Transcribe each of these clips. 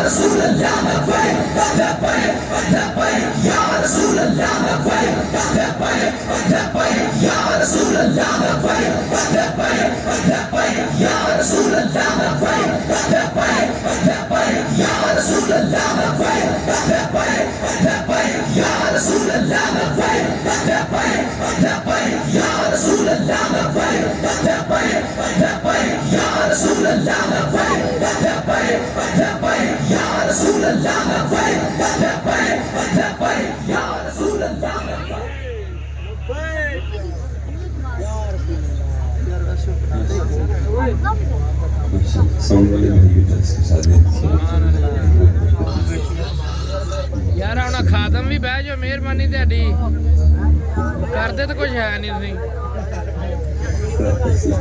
رسول اللہ لبیک لبیک لبیک یا رسول اللہ لبیک لبیک لبیک یا رسول اللہ لبیک لبیک لبیک یا رسول اللہ لبیک لبیک لبیک یا رسول اللہ لبیک لبیک لبیک یا رسول اللہ لبیک لبیک لبیک یا رسول اللہ لبیک لبیک لبیک یا رسول اللہ لبیک لبیک لبیک یا رسول اللہ لبیک لبیک لبیک یا رسول اللہ لبیک. ساؤنڈ والے بھائی بھی اس کے ساتھ یار آنا خاتم بھی بہ جو مہربانی تہاڈی کرتے تو کچھ ہے نہیں تسی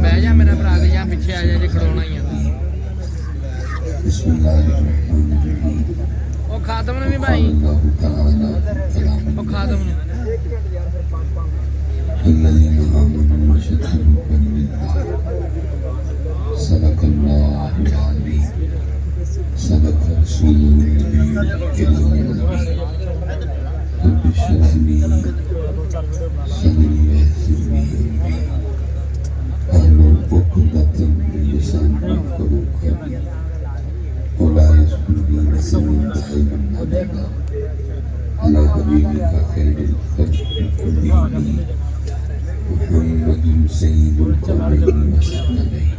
بہ جا میرا بھرا کے یا پیچھے آ جا جی کھڑونا ہی ہے وہ خاتم نے بھی بھائی وہ خاتم نے صدق اللہ العظیم صدق رسول النبی الکریم رب اشرح لي صدري ويسر لي امري واحلل عقدة من لساني يفقهوا قولي ولا يسكن بي لساني طيبا ابدا على حبيبك خير الخلق كلهم محمد سيد القولين والثقلين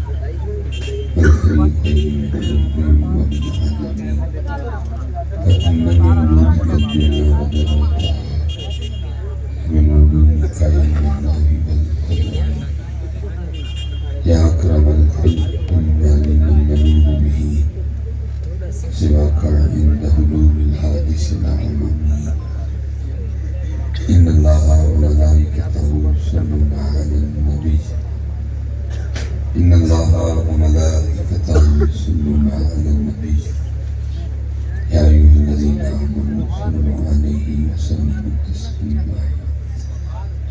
والفريقين بالرب والعالمين فإن من دونك الدنيا وضرتها من دونك علم الله والقدر يا أكرم الخلق ما لمن نلوذ به سواك عند هلول الحادث العممي إن الله وملائكته يصلون على النبي إن الله وملائكته يصلون على النبي يا أيها الذين آمنوا صلوا عليه وسلموا تسليما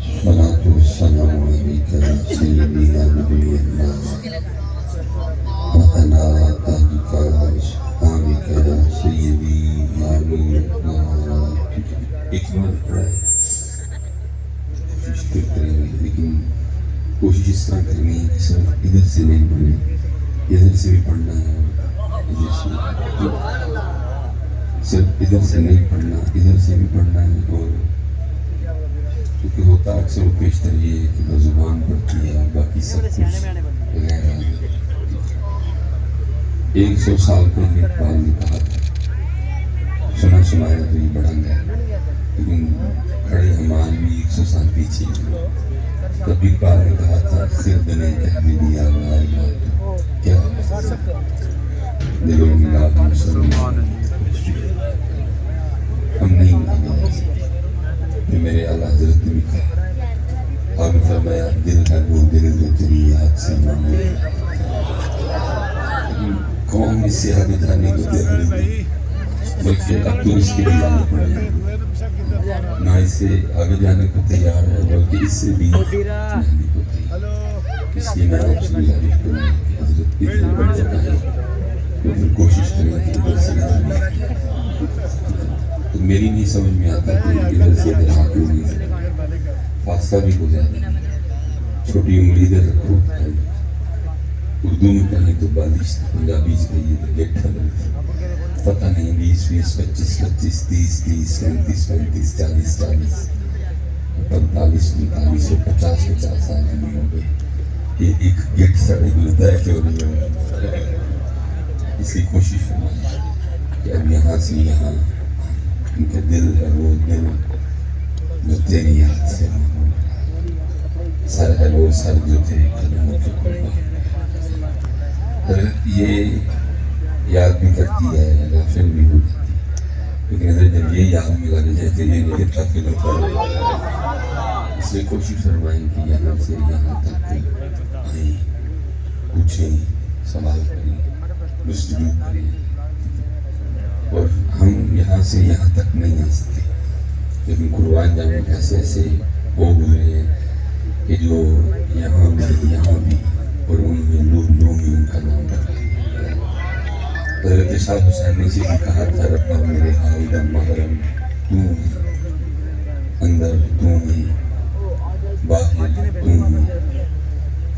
الصلاة والسلام عليك يا سيدي يا نبي الله وعلى آلك وأصحابك يا سيدي يا نور الله. ایک بار پڑھا ہے کوشش کریں گے لیکن کوشش اس طرح کرنی ہے کہ صرف ادھر سے نہیں پڑھنا ادھر سے بھی پڑھنا ہے ادھر سے صرف ادھر سے نہیں پڑھنا ادھر سے بھی پڑھنا ہے. اور کیونکہ ہوتا اکثر پیشتر یہ ہے کہ زبان پڑھتی ہے اور باقی سب کچھ وغیرہ. 100 سال پہلے اقبال نے کہا تھا سنا سنایا تو یہ بڑھنگ ہے لیکن کھڑے ہمان بھی 100 سال پیچھے تب اقبال نے کہا تھا خردنے کہنے دیا کیا دلوں میں لاکھ مسلمان ہم نہیں مانگے کہ میرے اعلیٰ حضرت نے بھی کہا اور فرمایا دل ہے وہ دل جو تیری یاد سے مانگے. لیکن قوم اس سے آگے جانے کو تیار نہیں بلکہ اب تو اس کے بھی آنے پڑے نہ اس سے آگے جانے کو تیار ہے بلکہ اس سے بھی جانے کو تیار. اس لیے میں آپ سے گزارش کروں کہ حضرت کی دل بڑھ جاتا ہے تو پھر کوشش کریں کہ ادھر سے ادھر تو میری نہیں سمجھ میں آتا کہ ادھر سے ادھر ہاتھ کیوں نہیں فاصلہ بھی ہو جاتا ہے. چھوٹی انگلی ادھر رکھو اردو میں کہیں تو 42 پنجابی سے کہیے تو گیٹ پتہ نہیں 20 20 25 25 30 30 35 35 40 40 45 45 اور 50 50 سال نہیں ہو گئے کہ ایک گیٹ سڑے گلتا ہے کہ اس کی کوشش فرمائیں کہ اب یہاں سے یہاں ان کے دل ہے وہ دل جو تیری یاد سے سر ہے وہ سر جو تیرے قدموں کے قربان. حضرت یہ یاد بھی کرتی ہے غافل بھی ہو جاتی ہے، لیکن حضرت جب یہ یاد میں لگ جائے تو یہ نہیں تک اس لیے کوشش فرمائیں کہ یہاں سے یہاں تک آئیں، پوچھیں، سوال کریں، گفتگو کریں. اور ہم یہاں سے یہاں تک نہیں آ سکتے، لیکن قربان جانے ایسے ایسے ہو گزرے ہیں کہ جو یہاں بھی اور ان میں لوگ میں ان کا نام بتا دیا. حضرت شاہ حسین نے بھی کہا تھا ربا میرے عالم محرم تو اندر تو میں باہر تو میں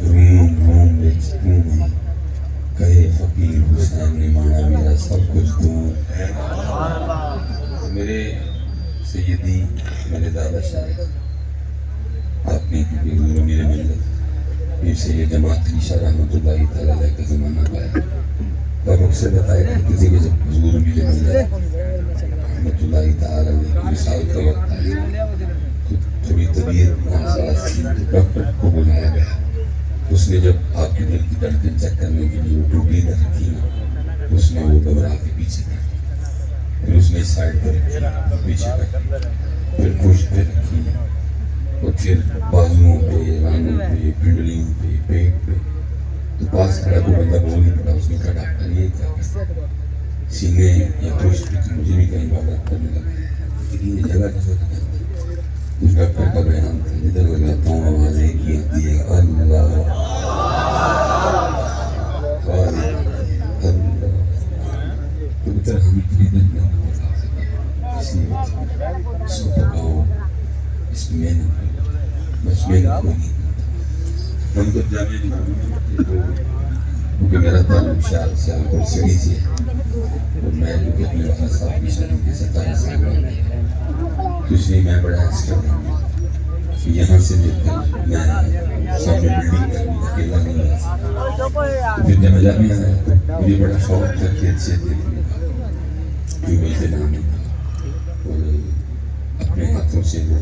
روم وچ تو میں کہے فقیر حسین نے مانا میرا سب کچھ تو ہے. میرے سیدی میرے دادا شاہ آپ نے کیونکہ حضور میرے ملت پھر سے یہ جماعت عیشہ رحمۃ اللہ تعالیٰ علیہ کا زمانہ پایا. اور اکثر بتایا کرتے تھے کہ جب حضور میرے ملت رحمۃ اللہ تعالیٰ علیہ کی مثال کا وقت آیا تو تھوڑی طبیعت ناساز تھی تو ڈاکٹر کو بلایا گیا. اس نے جب آپ کے دل کی دھڑکن چیک کرنے کے لیے وہ ٹوٹی نہ رکھی نا تو اس نے وہ گھبرا کے پیچھے کر دی، پھر اس نے سائڈ پر رکھی، پیچھے کر دی، پھر پشت پہ رکھی، اور پھر بازوؤں پہ، رانوں پہ، پنڈلیوں پہ، پیٹ پہ. تو پاس کھڑا کو بندہ بول نہیں پڑا. اس نے کہا ڈاکٹر یہ کیا کرتا سینے یا پشت پہ تو مجھے بھی کہیں بات کرنے لگا ہے، لیکن یہ جگہ جگہ کا اس ڈاکٹر کا بیان تھا جدھر لگاتا ہوں آوازیں کی آتی ہے اللہ تو ادھر ہم اتنی دن میں بتا سکیں. اس لیے اس کو پکاؤ، اس میں محنت کرو، بس محنت کوئی نہیں کرتا. ہم جب جامعہ کیونکہ میرا تعلق سیالکوٹ سڑی سے ہے اور میں جو کہ اپنے والد صاحب کی شادی کے 27 سال بعد تو اس لیے میں بڑا ایکسٹرا ہوں کہ یہاں سے دیکھ کر میں سامنے بلڈنگ کرنی اکیلا نہیں رہ سکتا. پھر جب میں جامعہ آیا تو مجھے بڑا شوق تھا کھیت سے دیکھنے کا، ٹیوبل سے نہانے کا اور اپنے ہاتھوں سے وہ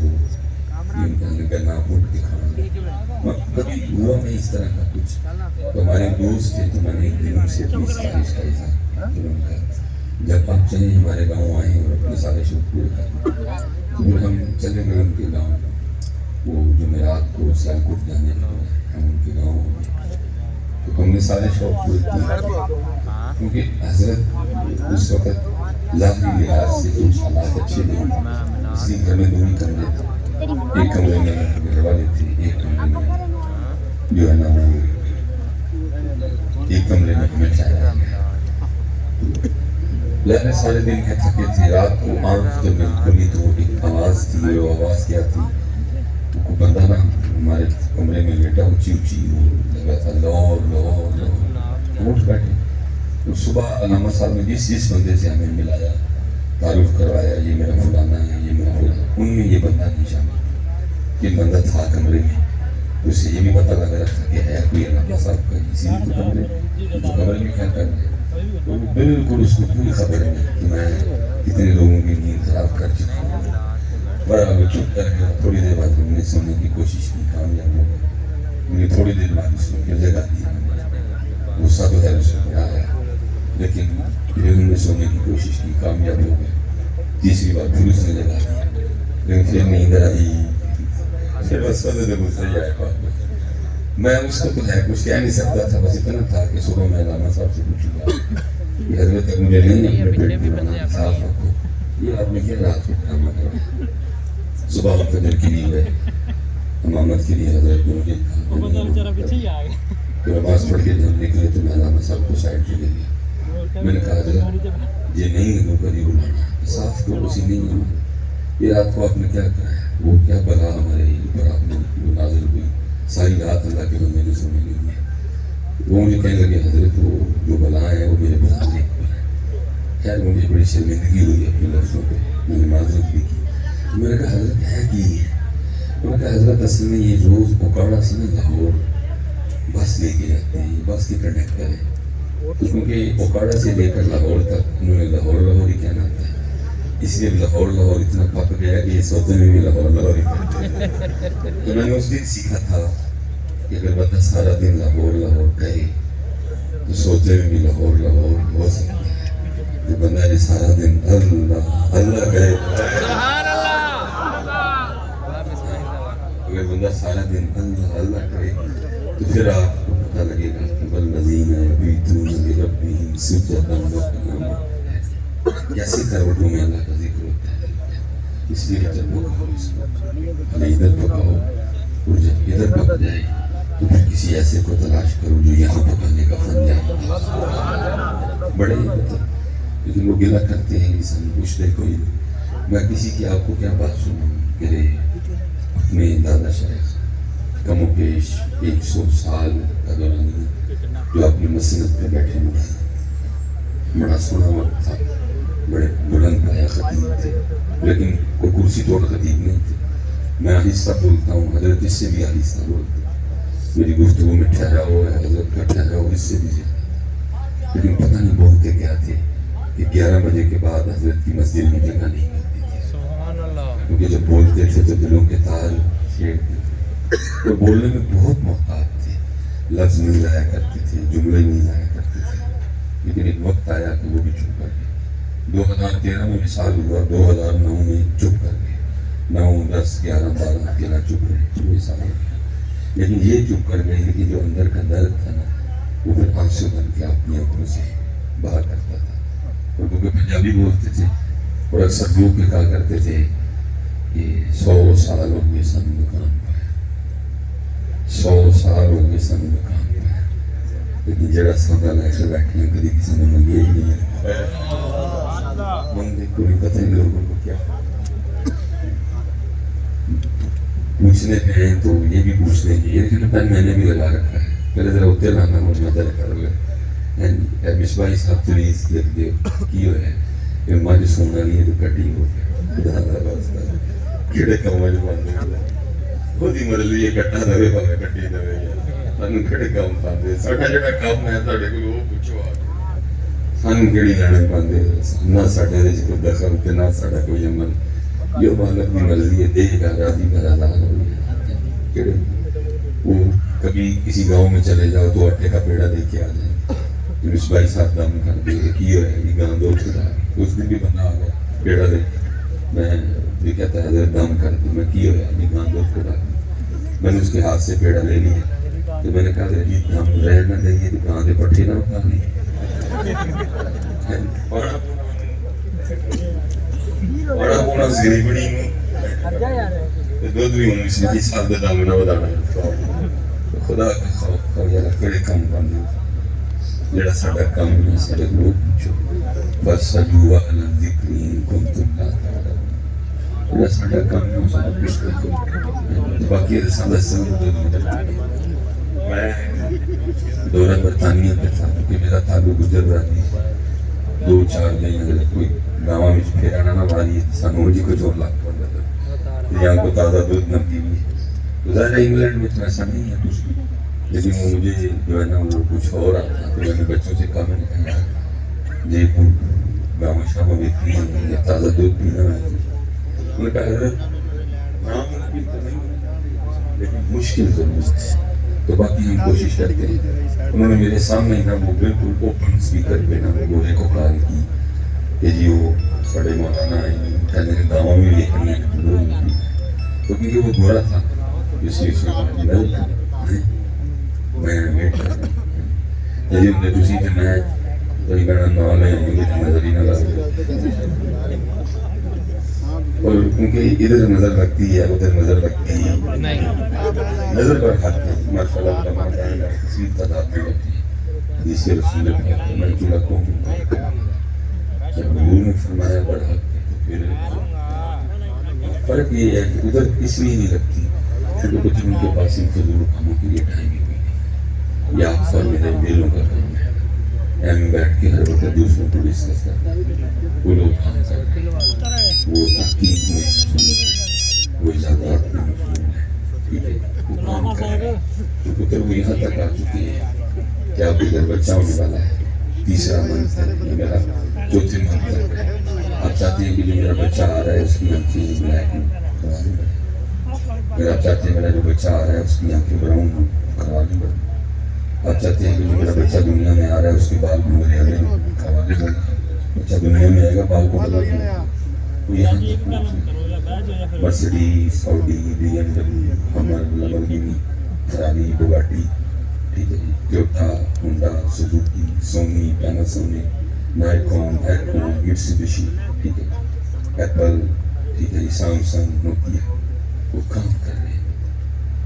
گنا پھوٹ کے کھانا. کبھی ہوا نہیں اس طرح کا کچھ. تو ہمارے دوست تھے تو میں نے ایک دن ان سے اپنی سفارش کا اظہار کیا، جب آپ چاہیں ہمارے گاؤں آئیں اور اپنے سارے شوق پورے کریں. تو پھر ہم چلے گئے ان کے گاؤں، وہ جمعرات کو سیالکوٹ جانے لگے ہم ان کے گاؤں میں. تو ہم نے سارے شوق پورے کیے کیونکہ حضرت اس وقت ظاہری لحاظ سے کچھ حالات اچھے نہیں تھے، اس لیے گھر میں 2 کمرے تھے. ایک کمرے میں گھر والے تھے، ایک کمرے میں جو ہے نا وہ ایک کمرے میں ہمیں چاہیے. لہنے سارے دن کے تھکے تھے. رات کو آنکھ جب میری کھلی تو ایک آواز تھی. وہ آواز کیا تھی؟ وہ بندہ نا ہمارے کمرے میں لیٹا اونچی وہ لگا تھا لور لور لور. اٹھ بیٹھے. تو صبح علامہ صاحب نے جس بندے سے ہمیں ملایا، تعارف کروایا، یہ میرا فلانا ہے، یہ میرا فلانا، ان میں یہ بندہ نہیں شامل. یہ بندہ تھا کمرے میں. اس سے یہ بھی پتہ لگ رہا تھا کہ ہے کوئی علامہ صاحب کا اسی لیے تو کمرے میں کیا کر رہے ہیں. تو بالکل اس کو پوری خبر ہے کہ میں کتنے لوگوں کی نیند خراب کر چکا ہوں. بڑا وہ چپ کر گیا. تھوڑی دیر بعد ہم نے سونے کی کوشش کی، کامیاب ہو گئے. مجھے تھوڑی دیر بعد اس کو جگہ دی. غصہ تو ہے اس کو آیا، لیکن پھر ہم نے سونے کی کوشش کی، کامیاب ہو گئے. تیسری بار پھر اس نے جگہ دی، لیکن پھر نیند آئی. پھر بس وجہ غصہ ہی آیا. میں اس کو تو ہے کچھ کہہ نہیں سکتا تھا، بس اتنا تھا کہ صبح میں علامہ صاحب سے پوچھوں گا کہ حضرت تک مجھے نہیں اپنے پیٹ میں بنا صاف رکھو، یہ آپ نے کیا رات کو ڈرامہ کرا. صبح ہم فجر کے لیے گئے امامت کے لیے. حضرت نے مجھے پھر نماز پڑھ کے جب نکلے تو میں علامہ صاحب کو سائڈ پہ لے گیا. میں نے کہا حضرت یہ نہیں ہے نوکر یہ بلانا، صاف کو اسی نہیں ہے. یہ رات کو آپ نے کیا کرا ہے؟ وہ کیا بلا ہمارے اوپر آپ نے وہ نازل ہوئی، ساری رات اللہ کے بندے نے سونے نہیں دیا. وہ مجھے کہنے لگے حضرت وہ جو بلائیں ہیں وہ میرے بلانے پر ہے. خیر مجھے بڑی شرمندگی ہوئی اپنے لفظوں پہ، میں نے معذرت بھی کی. تو میں نے کہا حضرت ہے کہ انہوں نے کہا حضرت اصل میں یہ روز اکاڑا سے نا لاہور بس لے کے جاتے ہیں، بس کے کنڈکٹر ہے کیونکہ اوکاڑا سے لے کر لاہور تک انہوں نے لاہور لاہور ہی کہنا تھا، اس لیے لاہور لاہور اتنا پک گیا کہ یہ سودے میں بھی لاہور لاہور ہی کہتے ہیں۔ تو میں نے اس دن سیکھا تھا کہ اگر بندہ سارا دن لاہور لاہور کہے تو سودے میں بھی لاہور لاہور ہو سکتا ہے۔ جو بندہ نے سارا دن اللہ اللہ کہے، سبحان اللہ، اگر بندہ سارا دن اللہ اللہ کرے تو پھر آپ کو پتہ لگے گا کہ والذین یبیتون لربہم سجدا وقیاما، کیسے کروٹوں میں اللہ کا ذکر ہوتا ہے۔ اس لیے جب پکاؤ اس کو ادھر پکاؤ، اور جب ادھر پک جائے تو پھر کسی ایسے کو تلاش کرو جو یہاں پکانے کا فن جانتا۔ بڑے مطلب لیکن وہ گلا کرتے ہیں، انسان پوچھتے کوئی نہیں۔ میں کسی کی آپ کو کیا بات سنوں، میرے اپنے دادا شیخ کم و بیش 100 سال کا دوران جو اپنی مسند پہ بیٹھے ہوئے، بڑا سونا وقت تھا، بڑے بلند پایا خطیب تھے، لیکن کوئی کرسی توڑ خطیب نہیں تھے۔ میں آہستہ بولتا ہوں، حضرت اس سے بھی آہستہ بولتے، میری گفتگو میں ٹھہرا ہوا ہے حضرت کا ٹھہرا ہوا اس سے بھی زیادہ، لیکن پتہ نہیں بولتے کیا تھے کہ 11 بجے کے بعد حضرت کی مسجد میں جگہ نہیں ملتی تھی، کیونکہ جب بولتے تھے تو دلوں کے تار چھیڑتے تھے۔ وہ بولنے میں بہت محتاط تھے، لفظ نہیں لایا کرتے تھے، جملے نہیں لایا کرتے تھے، لیکن ایک وقت آیا کہ وہ بھی چپ کر گئے۔ 2013 میں وصال ہوا، 2009 میں چپ کر گئے، 9 10 11 12 13 چپ رہے، وصال ہو گیا۔ لیکن یہ چپ کر گئے، لیکن جو اندر کا درد تھا نا وہ پھر آنسو بن کے اپنی آنکھوں سے باہر کرتا تھا۔ اور کیونکہ پنجابی بولتے تھے اور اکثر لوگ بھی کہا کرتے تھے کہ 100 سال ہو گئے سن مکان پایا، 100 سال ہو گئے سن مکان پایا، لیکن جڑا سودا لے کے بیٹھے ہیں کبھی کسی نے منگے ہی نہیں ہے۔ منگے کو بھی پتہ نہیں لوگوں کو کیا پوچھنے پہ ہیں تو یہ بھی پوچھ لیں گے، یہ لیکن پین میں نے بھی لگا رکھا ہے، پہلے ذرا اتنے لانا مجھ مدر کر لے مصباحی صاحب پلیز دیکھ دے کی ہوئے ہیں کہ مجھ سونا نہیں ہے تو کٹی ہو گیا، خدا اللہ واسطہ کیڑے کم مجھ باندھے خود ہی مرضی یہ کٹا دوے پاوے کٹی دوے سانو کیڑے کم پاندے، ساڈا جڑا کم ہے ساڈے کول وہ پوچھو آ کے، سانو کیڑی لینے پاندے، نہ ساڈے وچ کوئی دخل تے نہ ساڈا کوئی عمل، یہ مالک کی مرضی ہے، دے گا راضی بھرا لا کیڑے وہ کبھی کسی گاؤں میں چلے جاؤ تو آٹے کا پیڑا دے کے آ جائیں، مصباحی صاحب دم کر دے کی ہوئے یہ گاں دو چلا، اس دن بھی بندہ آ گیا پیڑا دے کے، میں یہ کہتا ہے حضرت دم کر دوں، میں کی ہویا یہ گاں دو چلا، میں نے اس کے ہاتھ سے پیڑا لے لیا، تو میں نے کہا جی ہم رہ نہ دیں تو گاں دے پٹھے نہ اٹھا لیں، بڑا پونا سری بڑی دودھ بھی ہوں مصباحی صاحب دے دم نہ بدانا، خدا کا خوف کرو یار کیڑے کم بندے جڑا ساڈا کم ہے ساڈے لوگ پوچھو بس سجوا علی ذکر ان کنتم لا تعلمون، جڑا ساڈا کم ہے ساڈا کچھ دیکھو باقی رسالہ سب میں دورہ برطانیہ پہ تھا کیونکہ میرا تعلق گجر رہی 2-4 دن اگر کوئی گاواں وچ پھیرانا نہ ماری سانو جی کچھ اور لگ پڑتا یہاں کو تازہ دودھ نہ پیوی، ظاہر انگلینڈ میں تو ایسا نہیں ہے کچھ بھی، لیکن وہ مجھے جو ہے نا وہ کچھ اور آتا تو میں نے بچوں سے کہا، میں نے کہا یار جی کو گاؤں شاہ بیٹھی ہے تازہ دودھ پینا ہے، انہوں نے کہا حضرت نام ممکن تو نہیں لیکن مشکل ضرور ہے، تو باقی ہم کوشش کرتے ہیں۔ انہوں نے میرے سامنے نا وہ بالکل اوپن اسپیکر پہ نا وہ ایک کال کی کہ جی وہ بڑے مولانا کہنے کے گاؤں میں لکھنی ہے تو کیونکہ وہ گورا تھا اس لیے میں ویٹ کر رہا ہوں، جی ان نے دوسری کہ میں تو یہ بڑا نال ہے مجھے نظر ہی نہ لگ اور کیونکہ ادھر نظر لگتی ہے ادھر نظر لگتی ہے نظر پر کھاتے ہیں ماشاء اللہ علماء کا کسی تعداد میں ہوتی ہے حدیث رسول اللہ کہتے ہیں میں چلا قوم جب حضور نے فرمایا بڑا حق ہے تو پھر فرق یہ ہے کہ ادھر اس لیے نہیں لگتی کیونکہ کچھ ان کے پاس ان فضول کاموں کے لیے ٹائم ہی کوئی نہیں، یا اکثر میرے دلوں کا کام ہے ایم بیٹھ کے ہر وقت دوسروں کو ڈسکس کرتا وہ لوگ کام کرتے ہیں، وہ تحقیق میں وہ اجازات میں مشغول ہے، ٹھیک ہے وہ کام کر رہے ہیں، تو پتر وہ یہاں تک آ چکے ہیں کہ آپ ادھر بچہ ہونے والا ہے تیسرا منتھ ہے، یہ میرا چوتھے منتھ ہے. آپ چاہتے ہیں کہ جو میرا بچہ آ رہا ہے اس کی آنکھیں بلیک کروا لیں بڑے. اگر آپ چاہتے ہیں میرا جو بچہ آ رہا ہے اس کی آنکھیں براؤن کروا لیں بڑے. آپ چاہتے ہیں کہ جو میرا بچہ دنیا میں آ رہا ہے اس کے بال گھومنے والے کروا لیں بڑے. بچہ دنیا میں آئے گا بال کو بدل دیں. وہ یہاں تک Mercedes, Audi, B M W, Hummer, Lamborghini, Ferrari, Bugatti, ٹھیک ہے جی، Toyota, Honda, Suzuki, Sony, Panasonic, Nikon, ایکون، میٹسوبشی، ٹھیک ہے، ایپل، ٹھیک ہے جی، سیمسنگ، نوکیا، وہ کام کر رہے ہیں.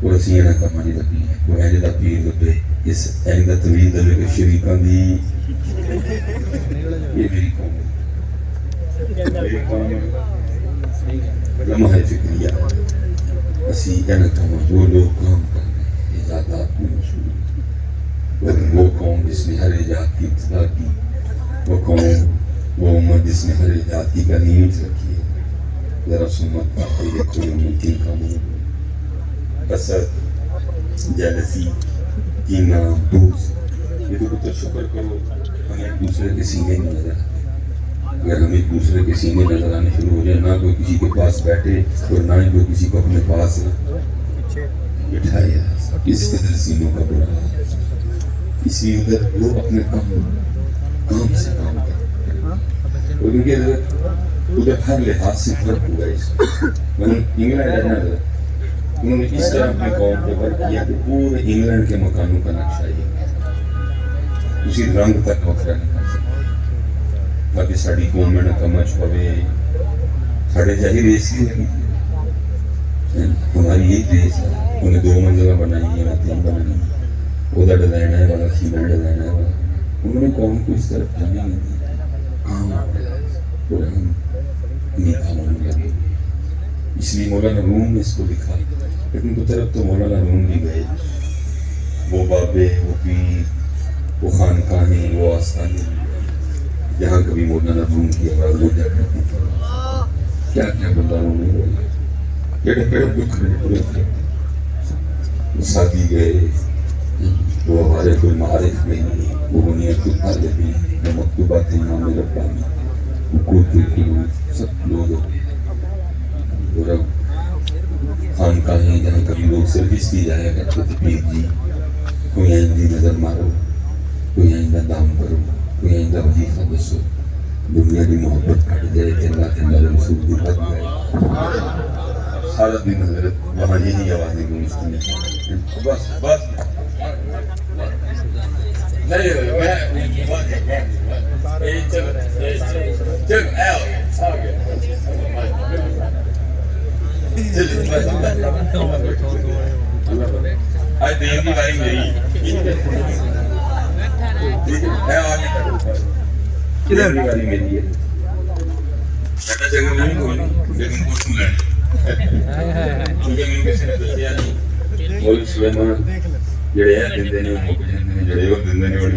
وہ اسی نہ کمائی لگی ہے. وہ ایجے دا پیر لبے اس ایجے دا طویل دلے کے شریکان دی. یہ میری قوم ہے، میری قوم ہے. لمحہ فکریہ اسی اینا کما جو لوگ کام کر رہے ہیں ایجادات میں مشہور. اور وہ قوم جس نے ہر ایجاد کی ابتدا کی، وہ قوم، وہ امت جس نے ہر ایجاد کی غنیمت رکھی ہے. ذرا سمت پاتے دیکھو یہ ممکن کاموں حسد، جیلسی، کینہ، بغض، یہ تو کچھ شکر کرو ہم ایک دوسرے کے سینے میں نظر آتے. اگر ہم ایک دوسرے کے سینے نظر آنے شروع ہو جائے، نہ کوئی کسی کے پاس بیٹھے اور نہ ہی کوئی کسی کو اپنے پاس بٹھایا، اس قدر سینوں کا برا ہے. اسی ادھر وہ اپنے کام سے کام کرتے ہیں. اور ان کے ادھر ہر لحاظ سے فرق ہوا ہے. اس انگلینڈ ہے نا، انہوں نے اس طرح اپنے قوم کو فرق کیا کہ پورے انگلینڈ کے مکانوں کا نقشہ یہ اسی رنگ تک وکرا نہیں کر سکتے تاکہ ساڑی قوم میں نہ کمچ ہوئے. ساڑے جاہی ریس ہی لگی تھی، ہماری ایک ریس ہے. انہیں 2 منزلہ بنائی ہیں، 3 بنائی ہیں. ادھر ڈیزائن ہے والا، سیمنٹ ڈیزائن ہے والا. انہوں نے قوم کو اس طرف جانے نہیں دی. کام ہو رہا ہے اور ہم انہیں کاموں میں لگے ہوئے. اس لیے مولانا روم نے اس کو لکھا. لیکن تو طرف تو مولانا روم بھی گئے. وہ بابے، وہ پیر، وہ خانقاہیں، وہ آستانے جہاں کبھی مولانا روم کی آواز ہو جا کرتی تھی. کیا کیا بندہ روم نہیں ہوئی، کیڑے کیڑے دکھ رہے تھے. وہ سادی گئے، وہ عارف المعارف میں، وہ بنیت الطالبین، وہ مکتوبات امام ربانی، وہ قوت القلوب، سب لوگ ہو گئے. اور اب خانقاہیں جہاں کبھی لوگ سروس کی جایا کرتے تھے، پیر جی کوئی آئندی نظر مارو، کوئی آئندہ دام کرو، کوئی آئندہ وظیفہ دسو. دنیا کی محبت کٹ جائے کہ اللہ کے اللہ رسول کی بات جائے. سارا دن حضرت وہاں یہی آوازیں گونجتی ہیں. بس بس نہیں آج دین کی باری میری کدھر کی باری میری ہے. بیٹا جگہ نہیں کوئی نہیں، لیکن کچھ سن لینا کیونکہ میں کسی نے دسیا نہیں. مولوی سلیمان جڑے ہیں دندے نے مک جاندے نے، جڑے وہ دندے نے بڑی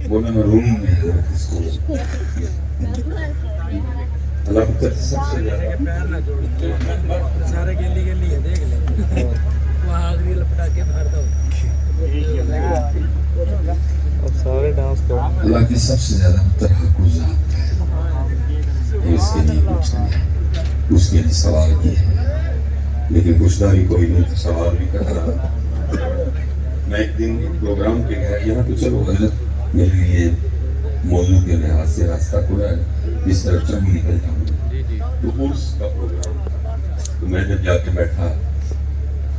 مولانا روم میں اس کو اللہ کو سب سے زیادہ سارے گلی گلی ہے، دیکھ لیں وہاں آخری لپٹا کے مار دو. اب سارے ڈانس کرو. اللہ کی سب سے زیادہ تحفظات ہے. اس کے لیے کچھ نہیں، اس کے لیے سوال کیا ہے، لیکن پوچھنا بھی کوئی نہیں تو سوال بھی کر رہا. میں ایک دن پروگرام پہ گیا، یہاں تو چلو حضرت میرے لیے موضوع کے لحاظ سے راستہ کھلا ہے، اس طرف سے ہم نکل جاؤں گا. تو اس کا پروگرام تو میں جب جا کے بیٹھا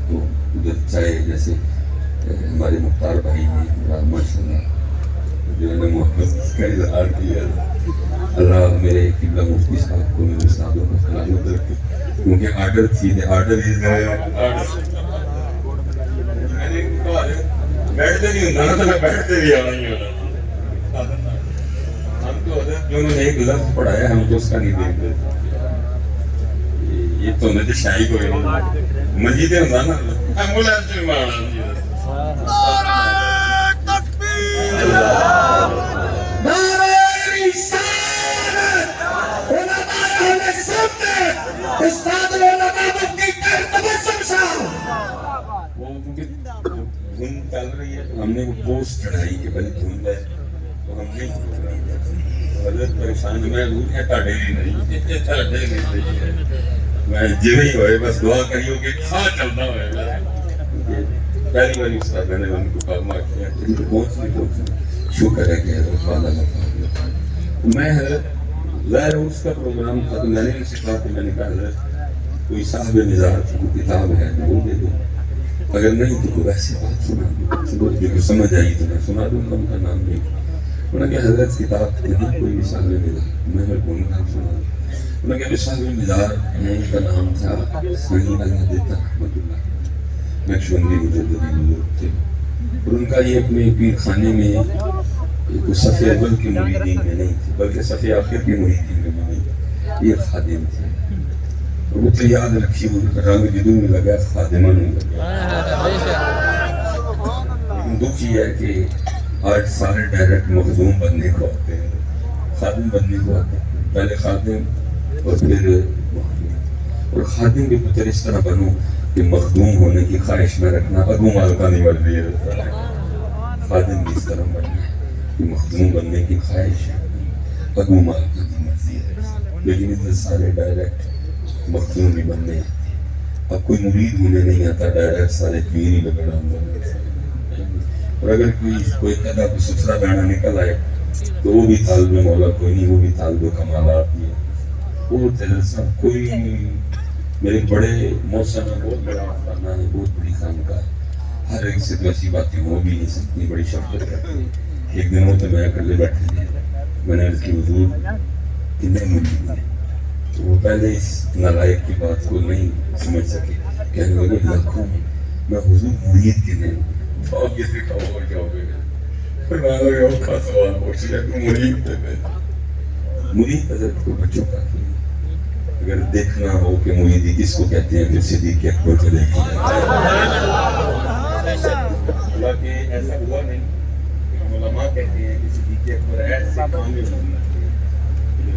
تو ادھر چائے جیسے ہمارے مختار بھائی نے ماشاء اللہ جو ہے نا محبت کا اظہار کیا. اللہ میرے قبلہ مفتی صاحب کو، میرے استادوں کو سلامت رکھے، کیونکہ آرڈر تھی آرڈر بیٹھتے نہیں ہوتا نا، تو میں بیٹھتے بھی آنا ہی ہونا. ہم تو حضرت جو انہوں نے ایک لفظ پڑھایا ہم تو اس کا نہیں دیکھتے. یہ تو نہ شاہی کوئی نہیں مجید ہوتا نا ایمبولینس میں مارنا. وہ پوسٹ چڑھائی کہ بھائی تم ہے تو ہم نہیں پروگرام کرتے حضرت پریشان میں ہے تاڑے نہیں میں جوہی ہوئے بس دعا کریو کہ کھا چلتا ہوئے پہلی باری استاد نے ان کو کام کیا کہ پہنچنے شکر ہے کہ حضرت والا مفاد میں حضرت ظاہر اس کا پروگرام تھا تو میں نے ان سے کہا کہ میں نے کہا حضرت کوئی صاحب مزاج کی کتاب ہے تو وہ دے دو اگر نہیں تو کوئی ایسی بات سنا دو جو سمجھ آئی تو میں سنا دوں گا ان کا نام نہیں انہوں نے کہا حضرت کتاب نہیں کوئی مثال مزاج میں کون نام سنا دوں انہوں نے کہا مثال مزاج ان کا نام تھا سنگی اللہ دیتا رحمت اللہ نقشبندی مجددی بزرگ تھے اور ان کا یہ اپنے پیر خانے میں کوئی صفحہ اول کے مریدین میں نہیں تھے بلکہ صفحہ آخر کے مریدین میں نہیں یہ خادم تھے اور وہ تو یاد رکھی ان کا رنگ جدو میں لگا خادمہ نہیں لگا لیکن دکھ یہ ہے کہ آج سارے ڈائریکٹ مخدوم بننے کو آتے ہیں خادم بننے کو آتے ہیں پہلے خادم اور پھر مخدوم اور خادم بھی پتر اس طرح بنو کہ مخدوم ہونے کی خواہش میں رکھنا ابو مالکہ نہیں مرضی ہے خادم بھی اس طرح بننا کہ مخدوم بننے کی خواہش ہے ابو مالکہ نہیں مرضی ہے لیکن اتنے سارے ڈائریکٹ مخدوم بھی بننے آتے اب کوئی مرید ہونے نہیں آتا ڈائریکٹ سارے پیر ہی بگڑا اور اگر کوئی قدہ کو ستھرا گانا نکل آئے تو وہ بھی طالب مولا کوئی نہیں وہ بھی طالب کمالات ہی ہے وہ تجرسہ کوئی میرے بڑے موسم میں بہت بڑا خانہ ہے بہت بڑی خانقاہ ہے ہر ایک سے تو ایسی باتیں ہو بھی نہیں سکتی بڑی شفقت کرتے ہیں ایک دن ہوتے میں اکلے بیٹھے تھے میں نے عرض کی حضور کتنے مرید ہیں تو وہ پہلے اس نالائق کی بات کو نہیں سمجھ سکے کہنے لگے لاکھوں میں حضور مرید کتنے بہت کسی کا اور کیا ہو گئے پھر میں لگا وہ خاص سوال پوچھ لیا تو مرید تھے مرید حضرت کو بچوں کا اگر دیکھنا ہو کہ مریدی کس کو کہتے ہیں پھر صدیق اکبر کو دیکھیں حالانکہ ایسا ہوا نہیں علماء کہتے ہیں کہ صدیق اکبر ایسے کامل ہونا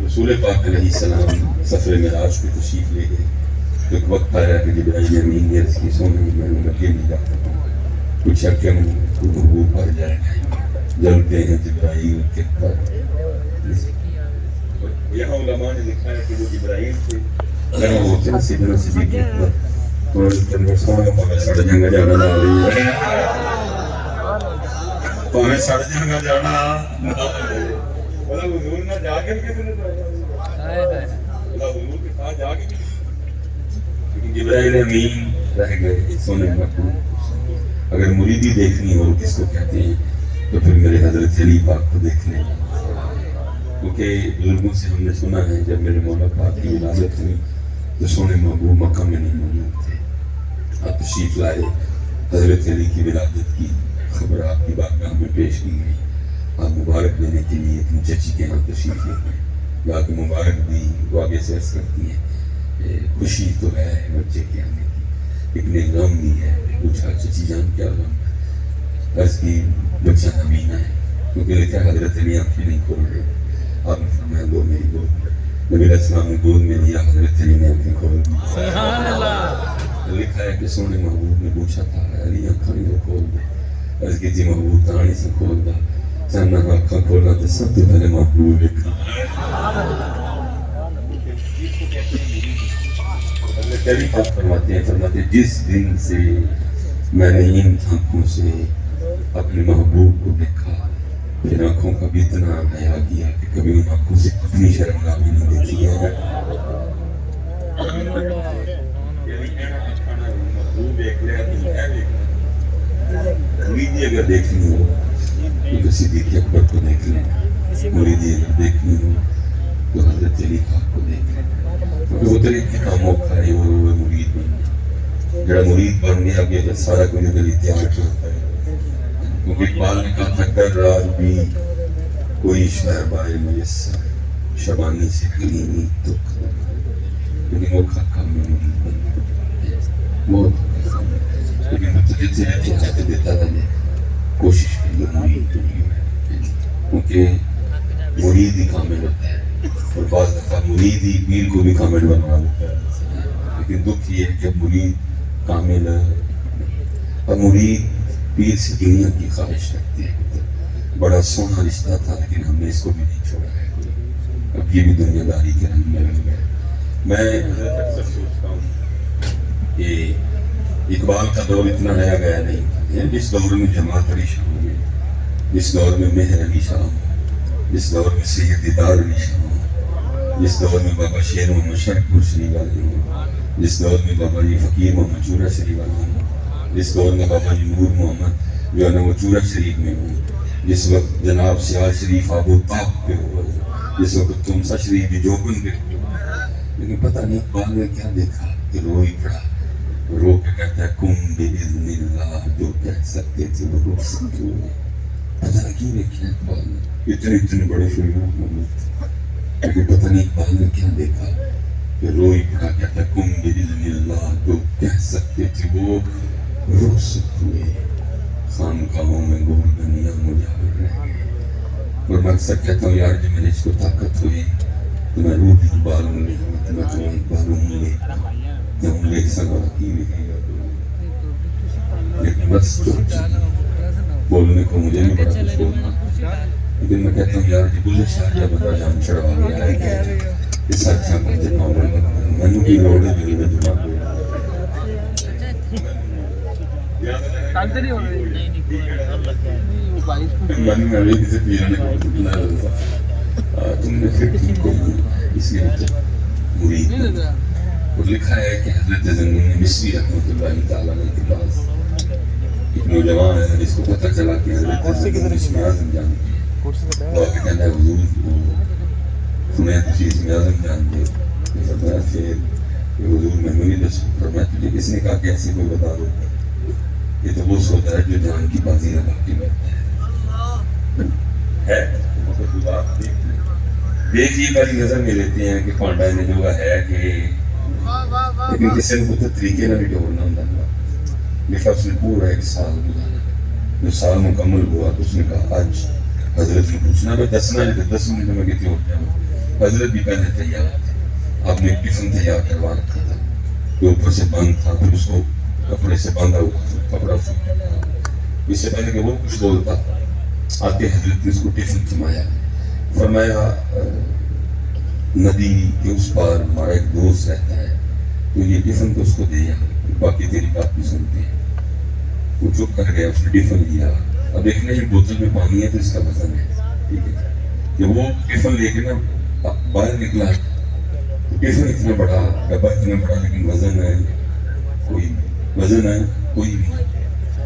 رسول پاک علیہ السلام سفر معراج پہ تشریف لے گئے تو ایک وقت آیا کہ جبرائیل امین نے عرض کی سونے میں لگے نہیں جاتا کچھ کہ ہم کو پڑ جائے جلتے ہیں جبرائیل کے پر یہاں علماء نے لکھا ہے کہ وہ جبرائیل سے لگا ہوتے ہیں سیدنا صدیق اکبر اور اس کے اندر سونے پاوے سڑ جنگا جانا نہ رہی ہے پاوے سڑ جنگا جانا بولا حضور نہ جا کے کسی نے بولا حضور کے ساتھ جا کے لیکن جبرائیل امین رہ گئے سونے مقبول اگر مریدی دیکھنی ہو کس کو کہتے ہیں تو پھر میرے حضرت علی پاک کو دیکھ لیں کیونکہ بزرگوں سے ہم نے سنا ہے جب میرے مولا پاک کی ولادت ہوئی تو سونے محبوب مکہ میں نہیں موجود تھے آپ تشریف لائے حضرت علی کی ولادت کی خبر آپ کی بارگاہ میں پیش کی گئی آپ مبارک دینے کے لیے اپنی چچی کے ہاں تشریف لے گئے یا کہ مبارک بھی وہ آگے سے عرض کرتی ہیں خوشی تو ہے بچے کے آنے کی لیکن غم بھی ہے پوچھا چچی جان کیا غم عرض کی بچہ نبینا ہے کیونکہ لکھا حضرت علی آنکھیں نہیں کھول رہے آپ نے فرمایا دو میری گود نبی علیہ السلام نے گود میں لیا حضرت علی نے آنکھیں کھول دی سبحان اللہ لکھا ہے کہ سونے محبوب نے پوچھا تھا علی آنکھیں نہیں کھول دے عرض کی جی محبوب تانی سے کھول دا چاہنا آنکھیں کھولنا تو سب سے پہلے محبوب لکھا حضرت علی پاک فرماتے ہیں جس دن سے میں نے ان آنکھوں سے اپنے محبوب کو دیکھا پھر آنکھوں کا بھی اتنا حیا کیا کہ کبھی ان آنکھوں سے اپنی شرمگاہ بھی نہیں دیکھی ہے مریدی اگر دیکھنی ہو تو صدیق اکبر کو دیکھ لیں مریدی اگر دیکھنی ہو تو حضرت علی پاک کو دیکھ لیں کیونکہ وہ طریقے کا موقع ہے وہ مرید بن گیا جڑا مرید بن گیا کہ سارا کوئی اگر اتحاد ہوتا ہے کیونکہ اقبال نے کہا تھا گر راج بھی کوئی شہر بائے میسر شبانی سے کلیمی دکھ لیکن وہ کام میں مرید بن گیا بہت لیکن متجد سے اتحاد دیتا رہے کوشش کے لیے مرید بن گیا کیونکہ مرید ہی کامل ہوتا ہے اور بعض دفعہ مرید ہی پیر کو بھی کامل بنوا دیتا ہے لیکن دکھ یہ ہے کہ مرید کامل اور مرید پیر سے دنیا کی خواہش رکھتے ہیں. بڑا سونا رشتہ تھا لیکن ہم نے اس کو بھی نہیں چھوڑا ہے. اب یہ بھی دنیا داری کے رنگ میں رنگ گئے. میں اکثر سوچتا ہوں کہ اقبال کا دور اتنا نیا گیا نہیں. جس دور میں جماعت علی شاہ ہوئے، جس دور میں مہر علی شاہ ہو، جس دور میں سید دیدار علی شاہ ہو، جس دور میں بابا شیر محمد شرپور شریف والے ہوں، جس دور میں بابا جی فقیر محمد چورا شریف والے ہوں، جس دور میں بابا جی نور محمد جو ہے نا وہ چورا شریف میں ہوں، جس وقت جناب سیال شریف آبو تاب پہ ہو، جس وقت تمسا شریف بھی جوبن پہ ہو. لیکن پتہ نہیں اقبال نے کیا دیکھا کہ رو ہی پڑا. رو کے کہتا ہے کم باذن اللہ، جو کہہ سکتے تھے وہ رو سکتے ہوئے. پتہ نہیں کیوں دیکھا اقبال نے اتنے بڑے شعراء موجود تھے، لیکن پتہ نہیں اقبال نے کیا دیکھا کہ رو ہی پڑا. کہتا ہے کم باذن اللہ، جو کہہ سکتے تھے وہ رو سکتے ہوئے. خانقاہوں میں گوردنیاں مجاور رہ گئے. اور میں اکثر کہتا ہوں یار جب میرے اس کو طاقت ہوئی تو میں روح اقبال ہوں گے، تو میں تمہیں اقبال ہوں گے کہ ہم لے سکا کی لکھے گا. لیکن بس چپ بولنے کو مجھے نہیں بڑا کچھ بولنا، لیکن میں کہتا ہوں یار جب بولے شاہ جب بندہ جان چڑھا گیا ہے کہ اس اچھا مجھے پاؤں میں نے بھی روڑے میری میں دماغ ہوئے. میں نے کسی پیرانے کو سکنا رہا تم نے پھر ٹھیک کو اس لیے مرید. اور لکھا ہے کہ حضرت زنگی مصری رحمۃ اللہ تعالیٰ علیہ کے پاس ایک نوجوان ہے جس کو پتہ چلا کہ حضرت زنگی اسم اعظم جانتے ہیں. وہ آگے کہتا ہے حضور وہ سنیں تجھے اسم اعظم جانتے ہو. فرمایا پھر کہ حضور میں نہیں دس. فرمایا تجھے کس نے کہا کہ ایسی کوئی بتا دو. یہ تو وہ سوچا ہے جو جان کی بازی لگا کے مرتا ہے. دیکھیے بڑی نظر میں لیتے ہیں کہ پانڈا نے جو ہے کہ لیکن کسی نے پتہ طریقے نہ بھی ڈورنا ہوں. لکھا اس نے پورا ایک سال گزارا. جو سال مکمل ہوا تو اس نے کہا آج حضرت نے پوچھنا بھائی 10 منٹ 10 منٹ میں کتنے ہو جاؤں. حضرت بھی پہلے تیار تھے. آپ نے ایک ٹفن تیار کروا رکھا تھا جو اوپر سے بند تھا، پھر اس کو کپڑے سے باندھا ہوا کپڑا اس سے پہلے کہ وہ کچھ بولتا آتے حضرت نے اس کو ٹفن تھمایا. فرمایا ندی کے اس پار ہمارا ایک دوست رہتا ہے تو یہ ٹفن تو اس کو دیا، باقی تیری بات بھی سنتے ہیں. وہ چپ کر گیا، اس نے ٹفن لیا. اب دیکھنا یہ بوتل میں پانی ہے تو اس کا وزن ہے. ٹھیک ہے کہ وہ ٹفن لے کے نا باہر نکلا تو ٹفن اتنا بڑا، ڈبہ اتنا بڑا، لیکن وزن ہے کوئی نہیں.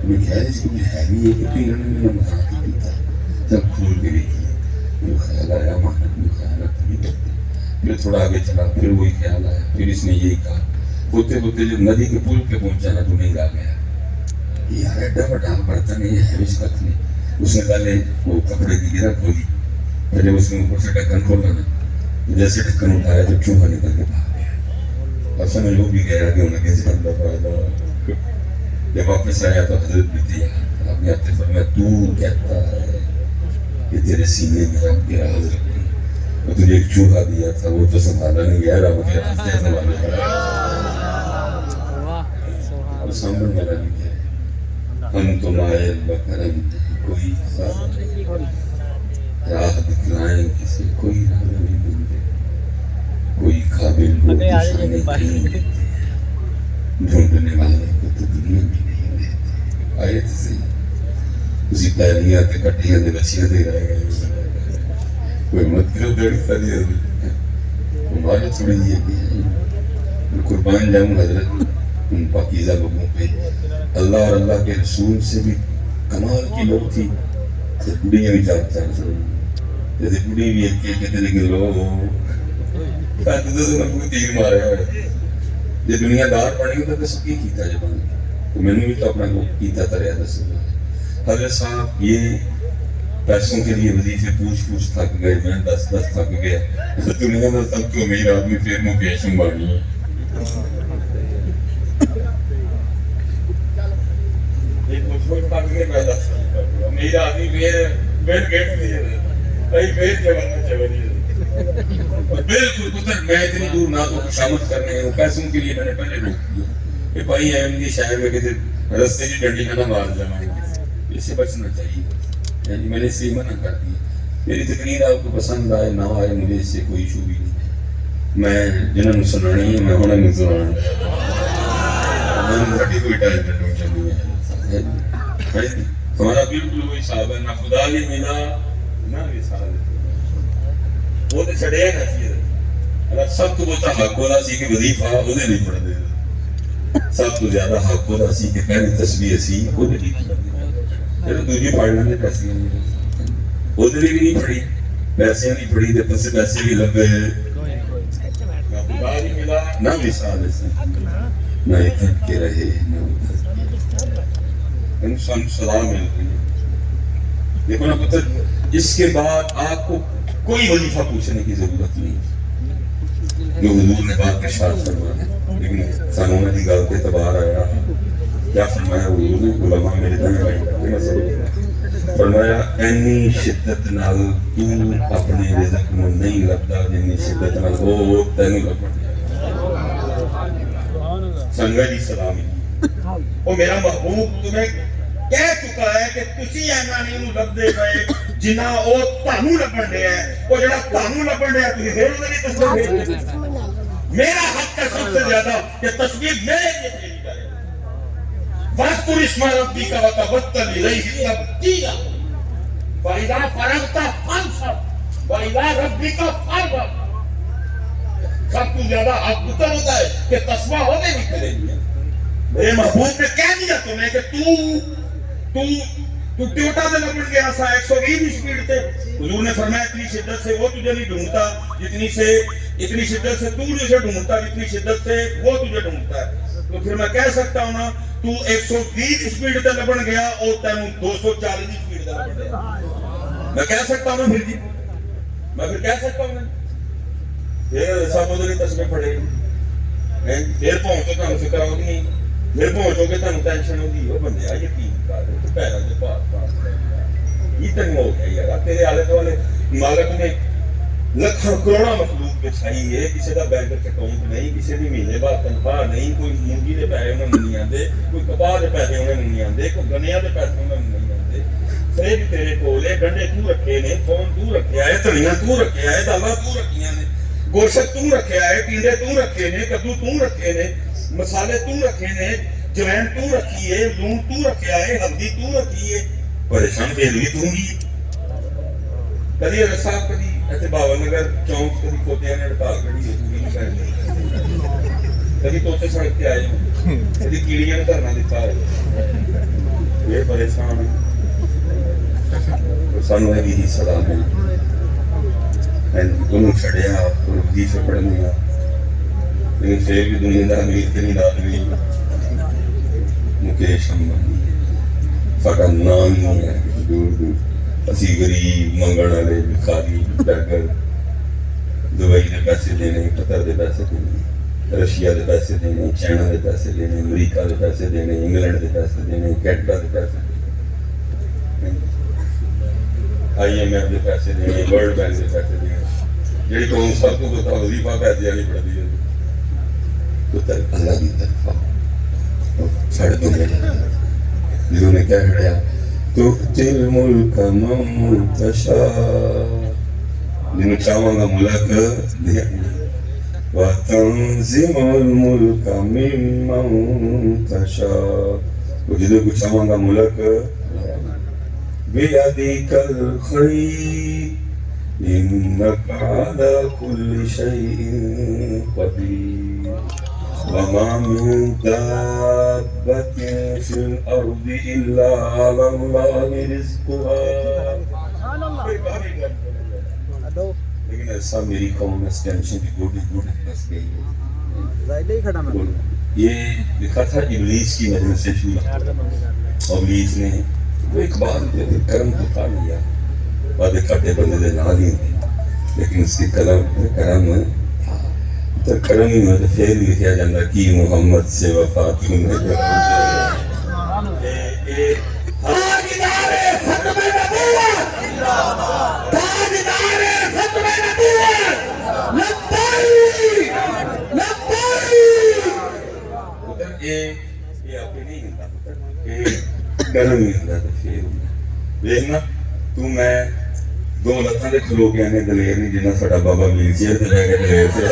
میں کہہ رہے اس کو ہے نہیں ہے کہ پینا نے میرا مکان کی پیتا. جب کھول کے دیکھی جو خیال آیا محنت میں خیالات نہیں کرتے. پھر تھوڑا آگے چلا پھر وہی خیال آیا. پھر اس نے یہی کہا ہوتے ہوتے جب ندی کے پل پہ پہنچا نا تو نہیں آ گیا. یار ایڈا بڑا برتن ہے ہے اس وقت میں. اس نے پہلے وہ کپڑے کی گرہ کھولی، پھر جب اس نے اوپر سے ڈھکن کھولا نا جیسے ڈھکن اٹھایا تو چوہا نکل کے بھاگ گیا. اور سمجھ وہ بھی گیا کہ انہیں کیسے بندہ پڑا. جب واپس آیا تو حضرت بھی تیار. آپ نے آتے فرمایا تو کہتا ہے کہ تیرے سینے میں رکھ گیا حضرت نے اور تجھے ایک چوہا دیا تھا وہ تو سنبھالا نہیں گیا. رب کے راستے سنبھالنے پڑا اور سامنے والا بھی کیا ہم تو مائل بکرم کوئی راہ دکھلائیں کسی کوئی راہ نہیں ملتے. کوئی قابل ہو نشانے کہیں دیتے، ڈھونڈنے والے کو تو دنیا بھی نہیں دیتے. آئے تھے صحیح اسی پہلیاں تے کٹیاں دے بچیاں دے رہے گئے. کوئی مت کرو دڑی ساری ہمارے تھوڑی یہ بھی ہے. قربان جاؤں حضرت ان پاکیزہ لوگوں پہ. اللہ اور اللہ کے رسول سے بھی کمال کی لوگ تھی. بڑیاں بھی چاہتا ہے جیسے بڑی بھی ایک کہتے لیکن لوگ کوئی تیر مارے ہوئے جی دنیا دار بنی ہوتا تو سب کی کیتا جب آنے تو میں نے بھی تو اپنا کو کیتا تریا دس. حضرت صاحب یہ پیسوں کے لیے وظیفے پوچھ تھک گئے. میں 10 تھک گیا. دنیا کا سب تو امیر آدمی پھر مکیش امبانی ہے. امیر آدمی بل گیٹس نہیں ہے. بالکل پتر میں اتنی دور نہ تو خوشامد کرنے ہیں پیسوں کے لیے میں نے پہلے روک دیا کہ بھائی احمدی شہر میں کسی رستے کی ڈنڈی کا نہ مار جائے. اس سے بچنا چاہیے. یعنی میں نے اس سے منع کر دیا. میری تقریر آپ کو پسند آئے نہ آئے مجھے اس سے کوئی ایشو بھی نہیں ہے. میں جنہوں نے سنانی ہے میں ہونا نہیں سنانا. میں کوئی ٹینشن نہیں ہے. ہمارا بالکل وہی حساب ہے. نہ خدا نے ملا نہ وصال. وہ تو چھڑے نا سی اللہ سب تو بہت حق ہونا سی کہ وظیفہ وہ نہیں پڑھ دے. سب تو زیادہ حق ہونا سی کہ پہلی تسبیح سی وہ نہیں پڑھ دے. پھر دوسری پڑھ لینے پیسے وہ بھی نہیں پڑھی. پیسے نہیں پڑھی تو پیسے بھی لگ گئے. نہ خدا نہیں ملا نہ وصال سے نہ ادھر کے رہے نہ ادھر. انسان سزا مل گئی. دیکھو نا پتر اس کے بعد آپ کو کوئی وظیفہ پوچھنے کی ضرورت نہیں جو حضور نے بات کے شاد فرمایا. لیکن سانونا کی گل کے اعتبار آیا کیا فرمایا حضور نے. علماء میرے دن فرمایا اینی شدت نال تو اپنے رزق میں نہیں لگتا جنی شدت نال وہ تینوں لگتا. سنگا جی سلامی وہ میرا محبوب تمہیں کہہ چکا ہے کہ تسی اینا نہیں انہوں لگ دے گئے جنہ وہ تانوں لگن دے ہے. وہ جڑا تانوں لگن دے ہے تسی پھر انہوں نے تصویر بھیج دے. میرا حق ہے سب سے زیادہ کہ تصویر میرے لیے بھیجی جائے. وَاذْكُرِ اسْمَ رَبِّكَ وَتَبَتَّلْ إِلَيْهِ تَبْتِيلًا وَإِذَا فَرَغْتَ فَانْصَبْ وَإِلَىٰ رَبِّكَ فَارْغَب. سب سے زیادہ حق پتر ہوتا ہے کہ تسبیح ہونے بھی کرے گی. میرے محبوب نے کہہ دیا تمہیں کہ تو ٹیوٹا دے لگن گیا سا 120 کی سپیڈ تے. حضور نے فرمایا اتنی شدت سے وہ تجھے نہیں ڈھونڈتا اتنی شدت سے تو جسے ڈھونڈتا جتنی شدت سے وہ تجھے ڈھونڈتا ہے. تو پھر میں کہہ سکتا ہوں نا تو 120 سپیڈ تے لگن گیا اور تینوں 240 کی سپیڈ تے لگن گیا. میں کہہ سکتا ہوں نا پھر جی میں پھر کہہ سکتا ہوں نا پھر سب ادھر ہی تسبیح پڑھے گی. پھر پہنچو تمہیں فکر ہوگی. پھر پہنچو کہ تمہیں ٹینشن ہوگی. وہ بندے آ یقین کر تو پیروں کے پاس یہ تنگ ہو گیا یار. تیرے آلے دوالے مالک نے لکھاں کروڑاں مخلوق بچھائی ہے. کسی کا بینک اکاؤنٹ نہیں کسی بھی مہینے بعد تنخواہ نہیں. کوئی مونگی کے پیسے انہوں نے نہیں آتے کوئی کپاہ کے پیسے انہوں نے نہیں آتے کوئی گنیا کے پیسے انہوں نے نہیں آتے. فریج تیرے کول ہے. گنڈے تو رکھے نے فون تو رکھیا ہے. دھنیاں تو رکھیا ہے. دالاں تو رکھیاں نے. گوشت تو رکھیا ہے. ٹینڈے تو رکھے نے. کدو تو رکھے نے. مسالے تو رکھے نے. جوین تو رکھی ہے. لون تو رکھیا ہے. ہلدی تو رکھی ہے. پریشان پھر بھی تو ہی کدی رسا کدی ایسے باول نگر چونک کدی کھوتیاں نے ہڑتال کڑی ہے. کدی توتے سڑک پہ آئے کدی کیڑیاں نے دھرنا دیتا ہے. یہ پریشان سانو ہے بھی صدا مل انہوں چھڑیا وظیفے پڑھنے گا. لیکن پھر بھی دنیا دا امیر ترین آدمی مکیش امبانی ساڈا نام ہی ہے. دور دور اسی غریب منگن والے بھکاری بیگر دبئی دے پیسے دینے قطر دے پیسے دینے رشیا دے پیسے دینے چائنا دے پیسے دینے امریکہ دے پیسے دینے انگلینڈ دے پیسے دینے کینیڈا دے پیسے دینے IMF دے پیسے دینے ورلڈ بینک دے پیسے دینے. جہی قوم سب کو بتا وظیفہ پیسے والی پڑھتی ہے تو اللہ کی طرف ساڑھے تو میرے جنہوں نے کیا کھڑیا تؤتی الملک من تشاء جنہوں چاہوں گا ملک وتنزع الملک ممن تشاء جنہوں کو چاہوں گا ملک بیدک الخیر انک علی کل شیء قدیر وما من دابة في الأرض إلا على الله رزقها. لیکن ایسا میری قوم اس ٹینشن کی گوٹی پھنس گئی ہے. یہ لکھا تھا ابلیس کی مجلس سے شروع. ابلیس نے وہ اقبال دے کرم تو کھا لیا وعدے کٹے بندے دے نال ہی لیکن اس کی کرم تو کرم ہی میں پھر لکھا جاندہ کی محمد سے وفا کیوں نے جو تاجدار ختم نبوت تاجدار ختم نبوت لبائی یہ آپ نہیں ہوتا کرم ہی ہوتا تو پھر ਤੂੰ ਮੈਂ ਦੋ ਲੱਤਾਂ ਦੇ ਖਲੋ ਕੇ ਆਨੇ ਦਲੇਰ ਨਹੀਂ ਜਿੰਨਾ ਸਾਡਾ ਬਾਬਾ ਵੀਰ ਚੇਅਰ ਤੇ ਬਹਿ ਕੇ ਦਲੇਰ ਸੀ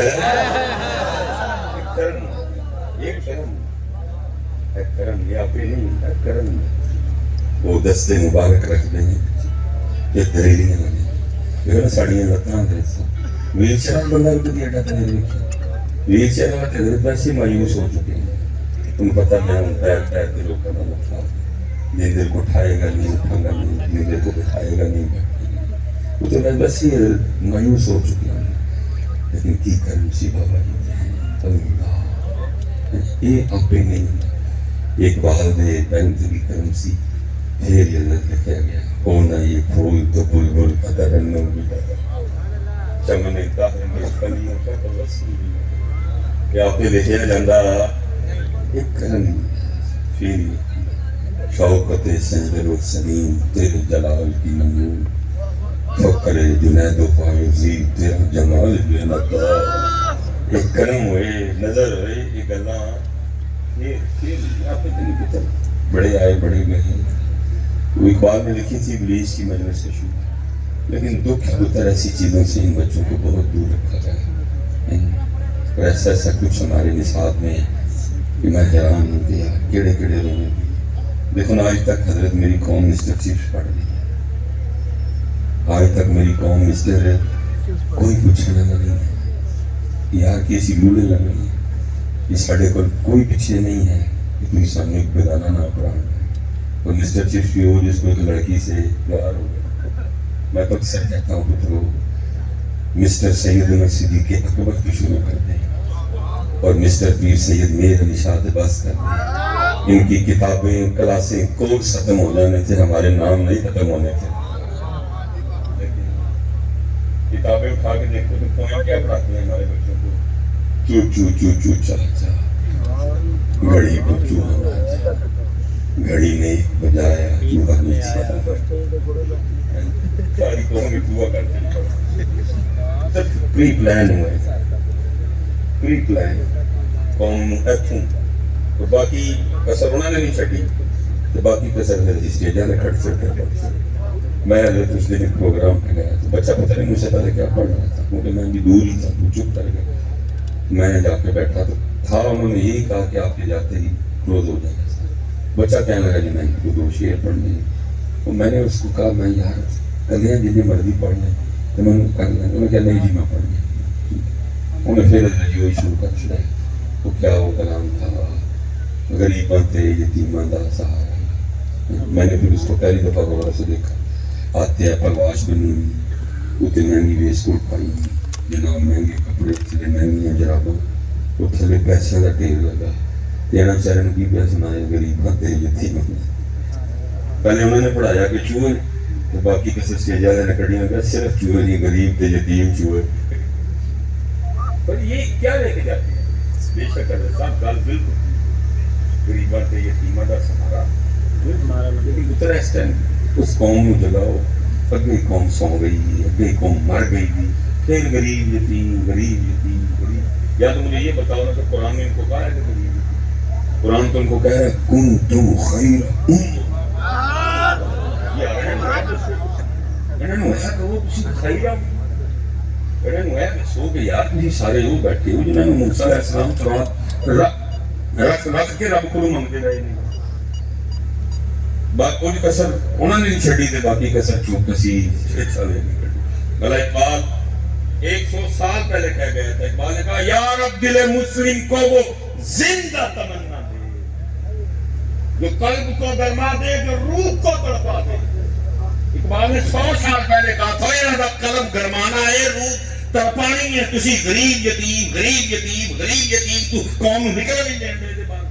کرم یہ آپ نہیں کرم وہ دستے مبارک رکھ دیں کہ دریلیاں لگیں لیکن ساڑیاں لطاں دے سا ویل چیئر بندہ بھی کدی اٹھا تنے دیکھا ویل چیئر والا تیرے پیسے مایوس ہو چکے ہیں تم پتہ میں ہوں پیر پیر کے لوگ کرنا لگتا جن دل کو اٹھائے گا نہیں اٹھاں گا نہیں جن دل کو بٹھائے گا نہیں بیٹھے گا وہ تو میں بس ہی مایوس ہو چکے ہیں لیکن کی کرم سی بابا جی اللہ یہ اپنے نہیں ایک بال دے بینت بھی کرم سی پھر یہ لکھا گیا ہونا یہ پھول تو بلبل قدر انو بھی چمن دہر میں کلیوں کا تبسم بھی کہ آپ نے لکھیا جاندہ ایک کرم پھر شوقت سنجر و سلیم تیرے جلال کی نمون فکر جنید و فائزی تیرا جمال بے نقاب ایک کرم ہوئے نظر ہوئے ایک اللہ بڑے آئے بڑے گئے وہ اقبال میں لکھی تھی ابلیس کی مجلس سے شروع لیکن دکھ اتر ایسی چیزوں سے ان بچوں کو بہت دور رکھا جائے اور ایسا ایسا کچھ ہمارے نصاب میں کہ میں حیران ہوں کہ کیڑے کیڑے لوگوں کی دیکھو نا آج تک حضرت میری قوم مسٹر چیف پڑھ رہی ہے آج تک میری قوم مسٹر کوئی پوچھنے لگی ہے یار کیسی لولے لگ رہی ہے یہ ساڑھے کو کوئی پیچھے نہیں ہے کہ تمہیں سامنے ایک بیدانہ نہ پڑھانا اور مسٹر چیف بھی ہو جس کو ایک لڑکی سے پیار ہو گیا میں تو اکثر کہتا ہوں پترو مسٹر سیدنا صدیق اکبر کو شروع کر دیں اور مسٹر پیر سید میر علی شاہ بس کر دیں ان کی کتابیں کلاسیں کورس ختم ہو جانے تھے ہمارے نام نہیں ختم ہونے تھے کتابیں اٹھا کے دیکھو تو پوائنٹ کیا پڑھاتے ہیں ہمارے بچوں کو چو چو چو چو چاچا گھڑی کو چوہا ناچا گھڑی نے بجایا چوہا نیچا ساری قوم میں چوہا کرتے سب پری پلان ہوئے پری پلان قوم ایتھوں اور باقی کسر انہوں نے نہیں چھٹی تو باقی کسر ہے اسٹیجہ نے کھڑ سکتے ہیں میں حضرت اس دن ایک پروگرام پہ گیا تو بچہ پتہ نہیں مجھ سے پہلے کیا پڑھ رہا تھا کیونکہ میں بھی دور ہی تھا تو چپ کر گیا میں جا کے بیٹھا تو تھا انہوں نے یہی کہا کہ آپ کے جاتے ہی کلوز ہو جائے گا بچہ کہنے لگا جی میں کو دو شعر پڑھنے اور میں نے اس کو کہا میں یار کر لیں جتنی مرضی پڑھ لیں تو میں نے کر لیں انہوں نے کہا نہیں جی میں پڑھ لیں انہوں نے پھر جو شروع کر چڑھائی وہ کیا وہ کلام تھا غریباں تے یتیماں دا سہارا میں نے پھر اس کو پہلی دفعہ غور سے دیکھا آتے ہیں پرواش بنی اتنے مہنگی ویس کوٹ پائی جناب مہنگے کپڑے تھلے مہنگیاں جراباں وہ تھلے پیسے کا ڈھیر لگا تیرا چرن کی پہ سنائے غریباں تے یتیماں پہلے انہوں نے پڑھایا کہ چوہے تو باقی کسی اسٹیجہ نے کڑیاں کہ صرف چوہے نہیں غریب تے یتیم چوہے پر یہ کیا لے کے جاتے ہیں بے شک صاحب گل بالکل غریباں تے یتیماں دا سہارا لیکن اتر اس ٹائم اس قوم کو جگاؤ اگے قوم سو گئی اگے قوم مر گئی تھی پھر غریب یتیم غریب یا تو مجھے یہ بتاؤ نا کہ قرآن نے ان کو کہا ہے کہ غریب قرآن تو ان کو کہہ رہا ہے کنتم خیر یہ انہوں نے ایسا کہ وہ کسی خیر انہوں نے ہے کہ سو کہ یار تھی سارے وہ بیٹھے ہو جنہوں نے موسیٰ علیہ السلام قرآن رکھ کے رب کو منگتے رہے نہیں کوئی کسر انہوں نے نہیں چھڑی تھے باقی کسر چوک کسی چھتا لے نہیں کٹی بھلا اقبال 100 سال پہلے کہہ گیا تھا اقبال نے کہا یا رب دل مسلم کو وہ زندہ تمنا دے جو قلب کو گرما دے جو روح کو تڑپا دے اقبال نے 100 سال پہلے کہا تھا یہ رب قلب گرمانا ہے روح تڑپانی ہے کسی غریب یتیم تو قوم نکل بھی دیں دے بات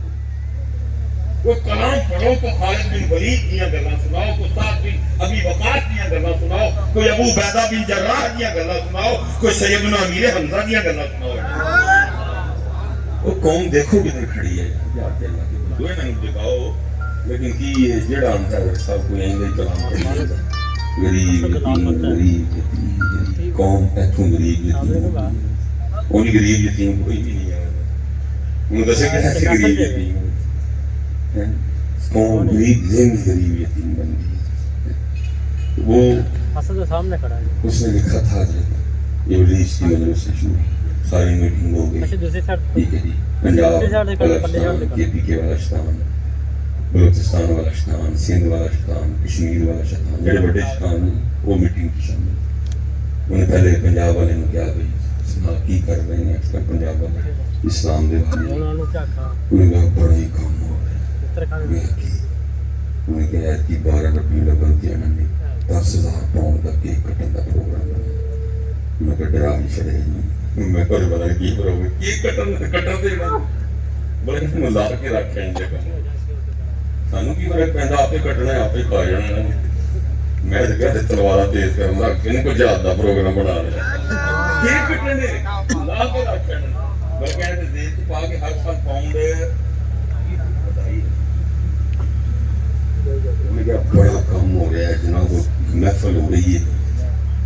کوئی کلام پڑھو تو خالد بن ولید دیا گلا سناؤ کوئی سعد بن ابی وقاص دیا گلا سناؤ کوئی ابو عبیدہ بن جراح دیا گلا سناؤ کوئی سیدنا امیر حمزہ دیا گلا سناؤ وہ قوم دیکھو کدھر کھڑی ہے جاتے اللہ کی دعائیں نہیں دکھاؤ لیکن کی یہ جڑا انتا ہے سب کو یہیں گے کلام پڑھیں غریب قوم ایتھوں غریب یتیم انہی غریب یتیم کوئی بھی نہیں ہے انہوں دسے کہ ایسے غریب یتیم قوم غریب ذہنی غریب یتیم بن گئی وہ مقصد کے سامنے کھڑا ہے. اس نے لکھا تھا ابلیس کی وجہ سے شروع ساری میٹنگ ہو گئی. اچھا دوسری سائڈ ٹھیک ہے جی. پنجاب بلوچستان کے پی کے والا شتان بلوچستان والا شتان سندھ والا شتان کشمیر والا شتان جڑے بڑے شتان ہیں وہ میٹنگ کی شامل. انہیں پہلے پنجاب والے نے کیا بھائی سنا کی کر رہے ہیں آج کل پنجاب والے اسلام دے والے انہیں کہا بڑا ہی کام ہو رہا ہے. انہیں کہا ہے کہ 12 ربیع الاول کے انہوں نے 10,000 پاؤنڈ کا کیک کٹن کا پروگرام بنایا. میں کہا ڈرا ہی چڑھے نہیں میں پر بتا کی کرو گے کیک کٹن دے گا بلکہ مزار کے رکھے ہیں جگہ سانو کی فرق پہنتا آپ کٹنا ہے آپ کھا جانا. میں کہتے تلوارا تیز کروں گا ان کو جہاد کا پروگرام بنا رہا کیک کٹنے لا کے رکھے بلکہ دیش پا کے ہر سال پاؤنڈ بتائی انہیں کہا بڑا کام ہو رہا ہے جناب محفل ہو رہی ہے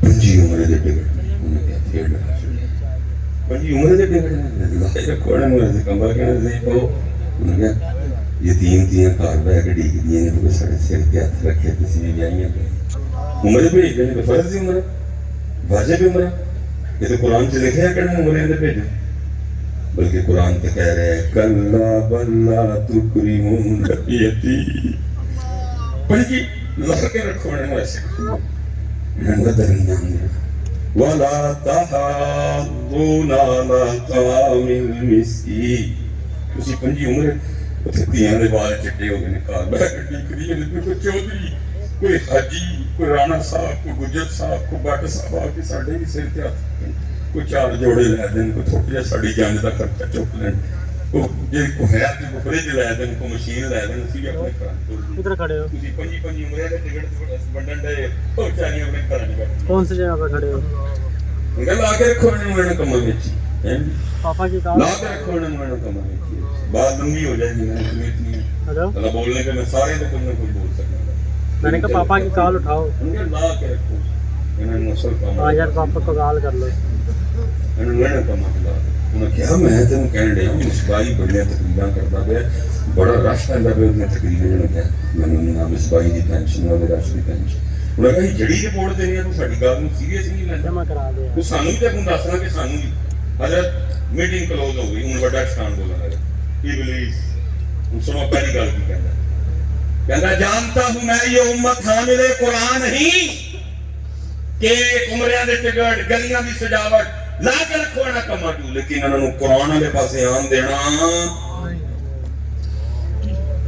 25 عمرے دے ٹکٹ. انہیں کہا پھر ڈرا چڑھے 25 عمرے دے ٹکٹ لائی رکھو انہیں کمبر کہنے سے پاؤ. انہیں کہا یتیم دیاں کار بہ کے ڈیگ دیاں نے تو سارے سر کے ہاتھ رکھے کسی بھی بیاہیاں پہ عمرے بھیج دیں تو فرض دی عمرہ واجب عمرہ. یہ تو قرآن سے لکھے ہیں کہ عمرے نے بھیجو بلکہ قرآن تو کہہ رہے ہیں کلا بلا تکریمون الیتیم. پڑھ جی لا کے رکھو انہیں ویسے رنگا درمیان میں وَلَا تَحَاضُّونَ عَلَىٰ طَعَامِ الْمِسْكِينِ. اسی 25 عمرے اتنے تیاں دے بال چٹے ہو گئے کار بہ کے ڈیکری ہیں کوئی چودھری کوئی حاجی کوئی رانا صاحب کوئی گجر صاحب کوئی بٹ صاحب آ کے ساڈے بھی سر تے ہاتھ کوئی 4 جوڑے لے دیں کوئی تھوڑی جہا ساڈی جان کا خرچہ چک لیں جی کو ہے کوئی فریج لے دیں کوئی مشین لے دیں اسی بھی اپنے گھر ادھر کھڑے ہو تسی 25 عمرے دے ٹکٹ بنڈن دے او چاری اپنے گھر نہیں بیٹھے کون سی جگہ پہ کھڑے ہو گل آ کے رکھو انہوں نے کمر وچ پاپا کی کال لا کے رکھو انہوں نے کمر وچ بات لمبی ہو جائے گی میں اتنی اللہ بولنے کے میں سارے تو کوئی نہ کوئی بول سکتا ہوں. میں نے کہا پاپا کی کال اٹھاؤ لا کے رکھو انہوں نے مسل کام ہاں یار پاپا کو کال کر لو انہوں نے کام لا انہوں نے کہا میں تینوں کہنے ڈیا ہوں مصباحی بڑیاں تقریباں کرتا پیا بڑا رش پہنتا پیا اتنے تقریباں انہوں نے کہا میں مصباحی کی پینشن والے رش کی پینشن انہوں نے کہا جڑی رپورٹ دینی ہے تو ساری گل میں سیریس نہیں لینا جمع کرا دیا تو سانو بھی تک دسنا کہ سانو بھی حضرت میٹنگ کلوز ہو گئی ہوں بڑا شان بولا ہے ابلیس سنو پہلی گل کی کہتا جانتا ہوں میں یہ امت حامل قرآن ہی کہ عمریاں دے ٹکٹ گلیاں دی سجاوٹ لا کے رکھو نہ کما تو لیکن انہوں نے قرآن والے پاسے آن دینا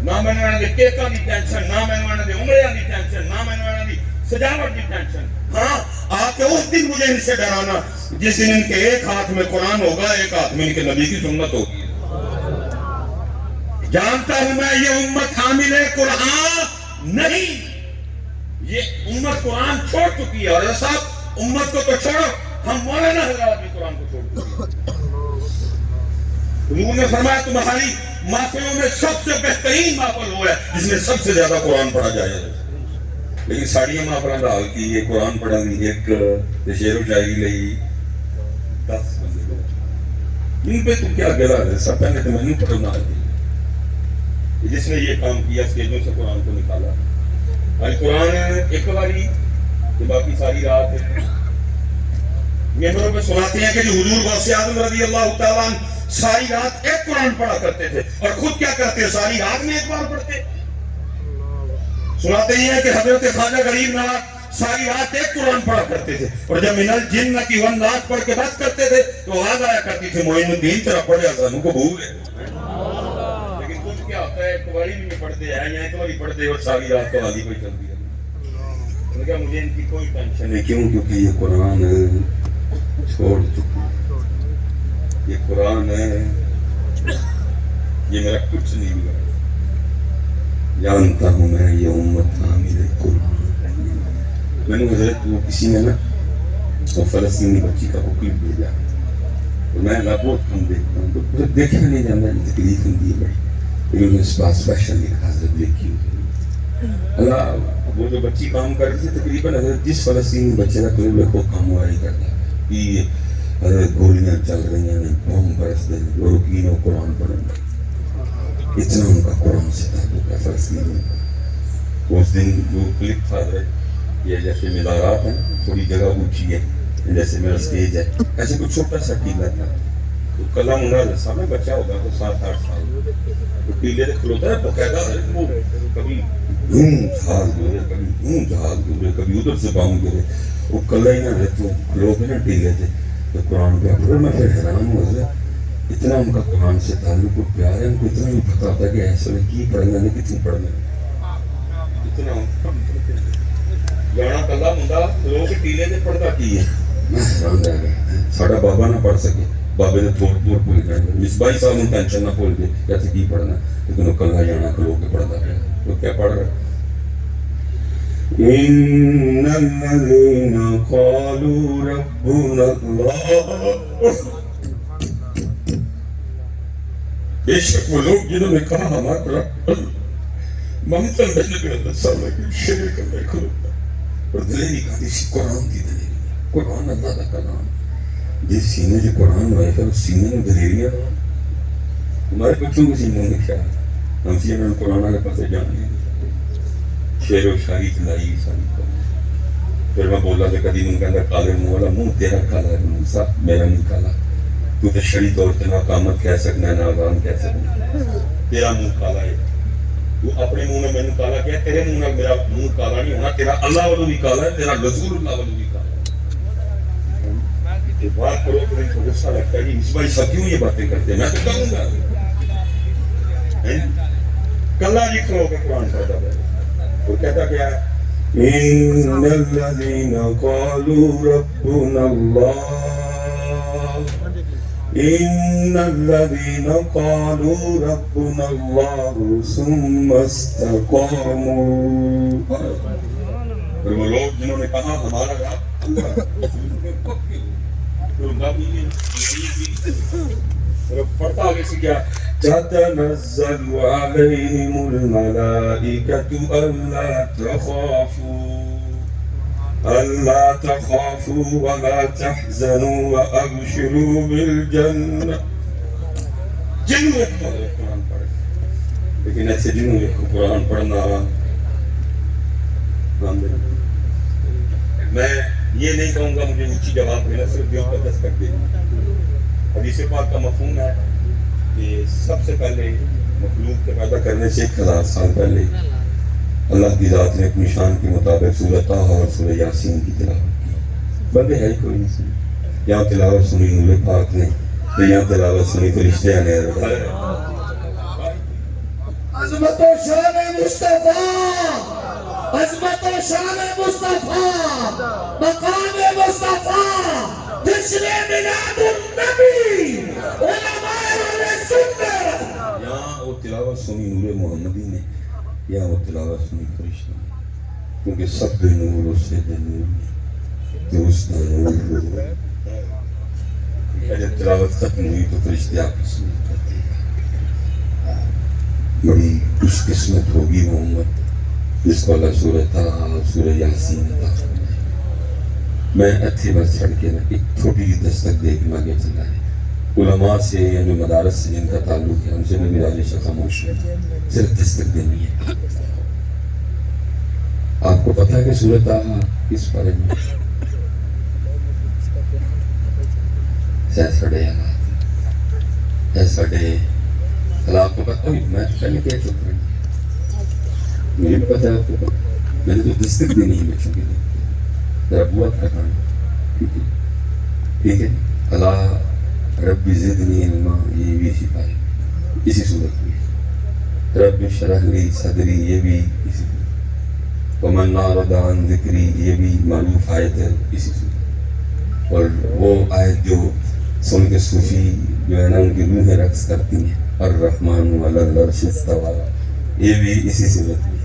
نہ میں نے دے کیکاں دی ٹینشن نہ میں نے دے عمریاں دی ٹینشن نہ میں نے دی سجاوٹ کی ٹینشن. ہاں آپ کے اس دن مجھے ان سے ڈرانا جس دن ان کے ایک ہاتھ میں قرآن ہوگا ایک ہاتھ میں ان کے نبی کی سنت ہوگی. جانتا ہوں میں یہ امت حامل قرآن نہیں یہ امت قرآن چھوڑ چکی ہے. اور صاحب امت کو تو چھوڑو ہم مولانا حضرات بھی قرآن کو چھوڑ چکے ہیں. حضور نے فرمایا تمہاری محفلوں میں سب سے بہترین محفل ہوا ہے جس میں سب سے زیادہ قرآن پڑھا جائے. لیکن ساڑیاں محفلوں کا حال کی یہ قرآن پڑھا گئی ایک شعر و شاعری لئی 10 بندے ان پہ تو کیا گلا ہے. سب پہلے تو میں نے پڑھنا ہے جس نے یہ کام کیا اسٹیجوں سے قرآن کو نکالا. آج قرآن ایک باری کہ باقی ساری رات ممبروں پہ سناتے ہیں کہ جو حضور غوث اعظم رضی اللہ تعالیٰ ساری رات ایک قرآن پڑھا کرتے تھے اور خود کیا کرتے ساری رات میں ایک بار پڑھتے. سناتے ہیں کہ حضرت خواجہ غریب نواز ساری رات ایک قرآن پڑھا کرتے تھے اور جب من الجن کی ون رات پڑھ کے بس کرتے تھے تو آواز آیا کرتی تھی معین الدین تیرا پڑھیا سانو کو بھول ہے. لیکن کچھ کیا ہوتا ہے قوالی بھی نہیں پڑھتے ہیں یا ایک باری پڑھتے اور ساری رات قوالی کوئی چلتی ہے. میں نے کہا مجھے ان کی کوئی ٹینشن نہیں. کیوں؟ کیونکہ یہ قرآن چھوڑ چکا یہ قرآن ہے یہ میرا کچھ نہیں بگڑا. جانتا ہوں میں یہ امت حامل قرآن. میں نے حضرت وہ کسی نے نا وہ فلسطینی بچی کا وہ کلپ بھیجا اور میں بہت کم دیکھتا ہوں تو دیکھا نہیں جاتا تکلیف ہوتی ہے بڑی لیکن انہوں نے اس پاس فیشن لکھا حضرت دیکھی اللہ وہ جو بچی کام کر رہی تھی تقریباً حضرت جس فلسطینی بچے کا کلپ لکھو کام ہوا ہی کرتا کہ حضرت گولیاں چل رہی ہیں بم برس دیں وہ رکین و قرآن پڑھیں گے. اتنا ان کا قرآن سے تعلق ہے فلسطینی کا. اس دن جو کلپ تھا حضرت یہ جیسے مزارات ہیں تھوڑی جگہ اونچی ہے جیسے میرا اسٹیج ہے ایسے کوئی چھوٹا سا ٹیلا تھا تو کلا منگا جیسا میں بچہ ہوگا تو 7-8 سال تو ٹیلے سے کھلوتا ہے باقاعدہ وہ کبھی جھاگ گرے کبھی جھاگ گرے کبھی ادھر سے باؤں گرے وہ کلا ہی نہ رہے تو لوگ نا ٹیلے تھے تو قرآن پہ پڑھے میں پھر حیران ہوا اتنا ان کا قرآن سے تعلق اور پیار ہے ان کو اتنا نہیں پتا ہوتا کہ ایسے میں کی پڑھنا نہیں کتنی پڑھنا اتنا جانا کلا منڈا لوگ ٹیلے سے پڑھتا کی ہے میں حیران رہ گیا ساڑا بابا نہ پڑھ سکے بابے نے تھوڑ بھول گئے مصباحی صاحب نے ٹینشن نہ بھول گئے کیسے کی پڑھنا لیکن وہ کلا جانا کلو کے پڑھتا گیا تو کیا پڑھ رہا ان الذين قالوا ربنا الله بے شک وہ لوگ جنہوں نے کہا ہمارا رب ممتن بجنے اللہ صلی اللہ شریک اللہ کھلوتا اور دلیری کہا دیسی قرآن کی دلیری قرآن اللہ کا کلام جس سینے جو قرآن ہوئے پھر اس سینے میں دلیریاں ہمارے بچوں کو سینے میں کیا ہم سینے میں قرآن آگے پاسے جانے شعر و شاعری چلائی ساری کو پھر میں بولا کہ قدیم ان کے اندر کالے منہ والا منہ تیرا کالا ہے موسیٰ میرا منہ کالا تو تو شری طور سے ناکامت کہہ سکنا ہے ناکام کہہ سکنا تیرا منہ کالا ہے تو اپنے منہ میں نے کالا کیا تیرے منہ میں میرا منہ کالا نہیں ہونا تیرا اللہ والوں بھی کالا ہے تیرا رسول اللہ والوں بھی کالا ہے بات کرو تو ان کو غصہ لگتا ہے کہ اس بھائی سب کیوں یہ باتیں کرتے ہیں میں تو کہوں گا کلا لکھ لو کہ قرآن پڑھتا ہے وہ کہتا کیا ہے ان الذين قالوا ربنا الله ان الذين قالوا ربنا الله ثم استقاموا اور وہ لوگ جنہوں نے کہا ہمارا رب اللہ پڑھتا آگے سے کیا تتنزل عليهم الملائكة ألا تخافوا ولا تحزنوا وأبشروا بالجنة جنوں ایک قرآن پڑھے لیکن ایسے جنوں ایک قرآن پڑھنا میں یہ نہیں کہوں گا مجھے اونچی جواب دینا صرف دیوں کا دستک دے حدیث پاک کا مفہوم ہے کہ سب سے پہلے مخلوق کے پیدا کرنے سے 1000 سال پہلے اللہ کی ذات نے اپنی شان کے مطابق سورہ طٰہٰ اور سورہ یاسین کی تلاوت کی بندے ہے ہی کوئی نہیں سنی یہاں تلاوت سنی نور پاک نے تو یہاں تلاوت سنی فرشتے نے عظمت و شان مصطفیٰ عظمت و شان مصطفیٰ مقام مصطفیٰ جشن میلاد النبی علماء اہل سنت یہاں وہ تلاوت سنی نور محمدی نے یہاں وہ تلاوت سنی فرشتے نے کیونکہ سب نور اس سے نور درست نور جب تلاوت ختم ہوئی تو فرشتے آپ کی سنی کرتے ہیں بڑی خوش قسمت ہوگی وہ امت جس کو اللہ سورہ طٰہٰ اور سورہ یاسین عطا فرمائے میں اتھے بس چھڑ کے نا ایک چھوٹی سی دستک دے کے آگے چلا ہے علماء سے یا جو مدارس سے جن کا تعلق ہے ان سے میں گزارش خاموش ہے صرف دستک دینی ہے آپ کو پتہ ہے کہ سورہ طٰہٰ کس بارے میں سڑے حالات سڑے حالات کو پتہ ہوئی میں پہلے کہہ چکا ہوں مجھے بھی پتہ ہے آپ کو پتہ میں نے تو دستک دینی ہے بچوں کے لیے ذرا بہت رکھا ٹھیک ہے اللہ رب زدنی علما یہ بھی شفا ہے اسی صورت میں رب شرح لی صدری یہ بھی اسی صورت ومن اعرض عن ذکری یہ بھی معروف آیت ہے اسی صورت اور وہ آیت جو سن کے صوفی جو ہے نا ان کی روحیں رقص کرتی ہیں الرحمن علی العرش استوی یہ بھی اسی صورت میں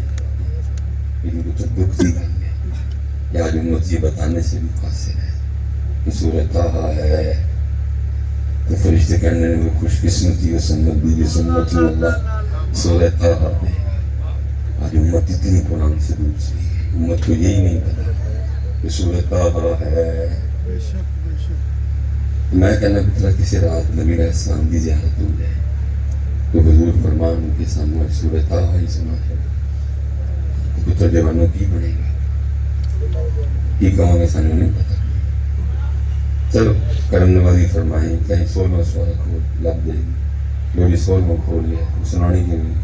لیکن کچھ دکھ دی گئی ہے یا جو مجھے بتانے سے بھی قاصر ہے کہ سورہ طٰہٰ ہے تو فرشتے کہنے میں خوش قسمتی و سنت دیجیے سنت اللہ سورہ طٰہٰ میں آج امت اتنی قرآن سے دور سے امت کو یہی نہیں پتا کہ سورہ طٰہٰ ہے میں کہنا پترا کسی رات نبی علیہ السلام کی زیارت ہو جائے تو حضور فرمان کے سامنے سورہ طٰہٰ ہی سنا ہے پتر جوانوں کی بڑھے گا کی کہوں گے سانو نہیں پتا. چلو کرم نوازی فرمائیں کہیں 16 سوال کھول لب دے گی لوڑی 16 کھول لیا سنانی کے لیے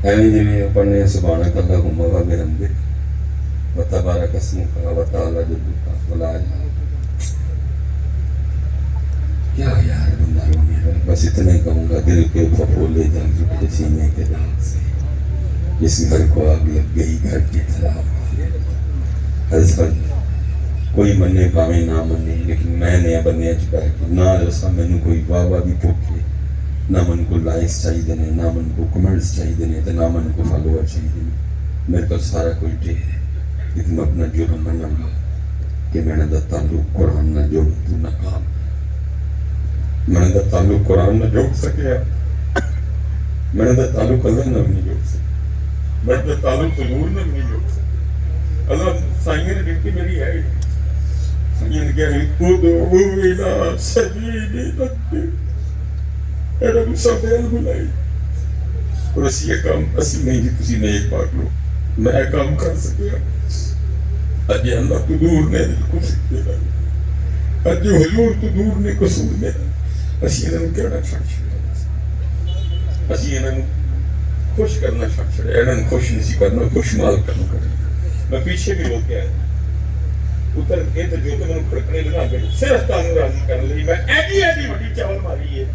ایویں جی میں پڑھنے سبحانک اللہم و بحمدک وتبارک اسمک وتعالی جدک ولا الہ. کیا یار بندہ رونے رہے. بس اتنا ہی کہوں گا دل کے پھپھولے جل چکے سینے کے داغ سے جس گھر کو آگ لگ گئی گھر کی خراب. حضرت کوئی منے پاویں نہ منے لیکن میں نے بنیا چکا ہے کہ نہ رسا مینوں کوئی واہ واہ بھی پوکھے نہ من کو لائکس چاہیے نے نہ من کو کمنٹس چاہیے نے نہ من کو فالوور چاہیے نے. میرے کو سارا کوئی ڈھیر ہے لیکن اپنا جرم منوں گا کہ میں نے دا تعلق قرآن نہ جوڑ تو ناکام. میں نے دا تعلق قرآن نہ جوڑ سکیا میں نے دا تعلق اللہ نہ نہیں جوڑ سکیا میں نے دا تعلق حضور نہ نہیں جوڑ سکیا. اللہ سائیں نے دیکھی میری ہے سائیں نے کہا ادعو الی سبیل ربک ایڈا مسافر بلائی اور اسی یہ کام اسی نہیں جی کسی نے ایک بات لو میں کام کر سکیا. اجی اللہ تو دور نے کو سکتے رہا اجی حضور تو دور نے قصور نے اسی انہوں کہنا چھڑ چھڑے اسی انہوں خوش کرنا چھڑ چھڑے انہوں خوش نہیں کرنا خوش مال کرنا کرے. میں پیچھے بھی لوگ کیا ہے اتر کے تو جو کہ میں کھڑکنے لگا گئے صرف تانو راضی کرنے لئی میں ایڈی وڈی چاول ماری ہے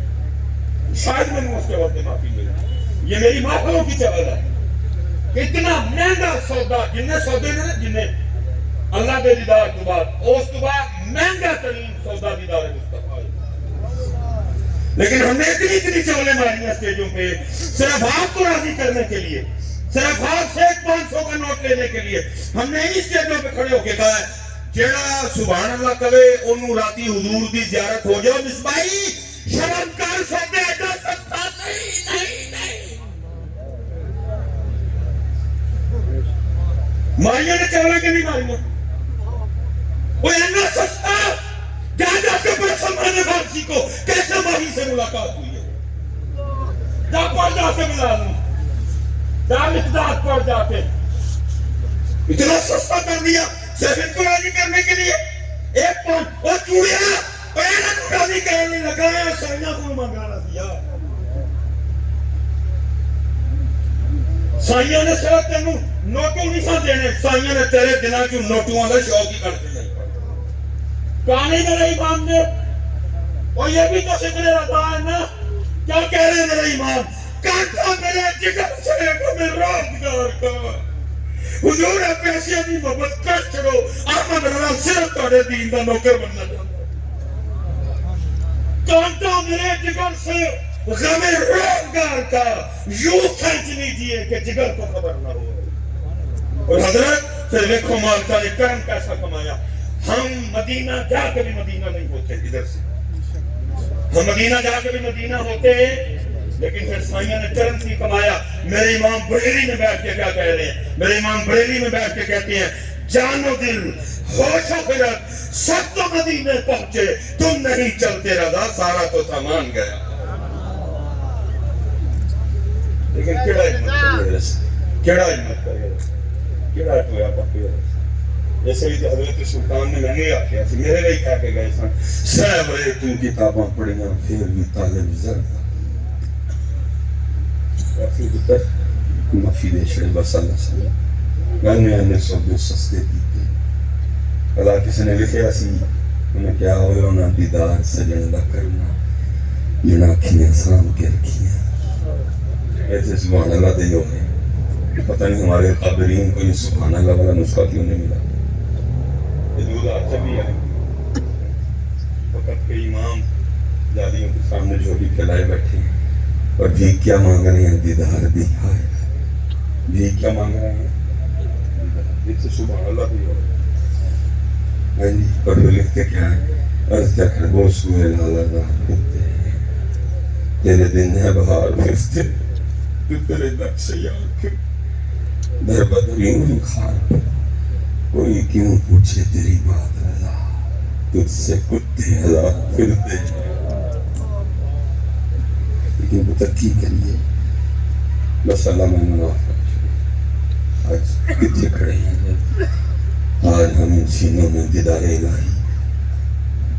شاید میں نے اس کے وقت معافی ملی. یہ میری ماں کی چاول ہے اتنا مہنگا سودا جنہیں سودے نے جنہیں اللہ کے دیدار تو بعد اس تو بعد مہنگا ترین سودا دیدار مصطفیٰ. لیکن ہم نے اتنی چاولیں ماری ہیں اسٹیجوں پہ صرف آپ کو راضی کرنے کے لیے صرف آپ سے 500 کا نوٹ لینے کے لیے ہم نے انہی اسٹیجوں پہ کھڑے ہو کے کہا ہے جیڑا سبحان اللہ کہے انہوں راتی حضور دی زیارت ہو جاؤ. مصباحی شرم کر سودا ایڈا سستا نہیں. ماریاں نے چاولیں کے نہیں ماریاں وہ اینا سستا جا کے پر سلمان فارسی کو کیسے ماہی سے ملاقات ہوئی ہے جا پڑھ جا کے ملا لوں جا مقداد پڑھ جا کے اتنا سستا کر دیا صرف ان کو راضی کرنے کے لیے. ایک پانچ وہ چوڑیا وہ اینا کو راضی کرنے لگایا سائنہ کو مانگانا سیا سائنہ نے صرف تینوں نوٹوں نہیں سا دینے سائنہ نے تیرے دنوں کی نوٹوں کا شوق ہی کرتے نہیں کہانی میرے امام نے اور یہ بھی تو شکر رضا ہے نا کیا کہہ رہے میرے امام کانٹا میرے جگر سے میں روزگار کا حضور پیسے دی محبت کر چھڑو احمد رضا صرف تھوڑے دین دا نوکر بننا چاہتا کانٹا میرے جگر سے غم روزگار کا یوں کھینچ لیجئے کہ جگر کو خبر نہ ہو. اور حضرت پھر دیکھو مالکہ نے کرم کیسا کمایا. ہم مدینہ جا کے بھی مدینہ نہیں ہوتے ادھر سے ہم مدینہ جا کے بھی مدینہ ہوتے لیکن پھر سائنہ نے کرم سی کمایا. میرے امام بریلی میں بیٹھ کے کیا کہہ رہے ہیں میرے امام بریلی میں بیٹھ کے کہتے ہیں جان و دل ہوش و خرد سب تو مدینے پہنچے تم نہیں چلتے رضا سارا تو سامان گیا. لیکن کیڑا ہمت کرے کیڑا ٹویا پکے جیسے بھی حضرت سلطان نے میں نے آکھیا سی میرے لئے کہہ کے گئے سن سہ برے تو کتاباں پڑھیاں پھر بھی طالب زرد کافی بتر معافی دے شڑے بس اللہ سلام گانے آنے سب سستے دیتے اللہ کسی نے لکھیا سی انہیں کیا ہوئے انہاں دیدار سجن دا کرنا جنہاں کھیاں سام کے رکھیاں ایسے سبحان اللہ دے ہوئے پتہ نہیں ہمارے قابرین کو یہ سبحان اللہ والا نسخہ کیوں نہیں ملا. یہ دودھ اچھا بھی ہے وقت کے امام جالیوں کے سامنے جھولی پھیلائے بیٹھے ہیں اور بھی کیا مانگ رہے ہیں دیدار بھی ہائے بھی کیا مانگ رہے ہیں دیدار سے سبحان اللہ بھی ہو رہا ہے اور وہ لکھتے کیا ہے از جکر بوس ہوئے لالا راہ پھرتے تیرے دن ہے بہار پھرتے تو تیرے نقش یاد پھر در بدریوں خار پر کوئی کیوں پوچھے تیری بات رضا تجھ سے کتے ہزار پھرتے لیکن وہ ترکی کریے بس اللہ میں منافع آج کتنے کھڑے ہیں آج ہم ان سینوں میں دیدار الہی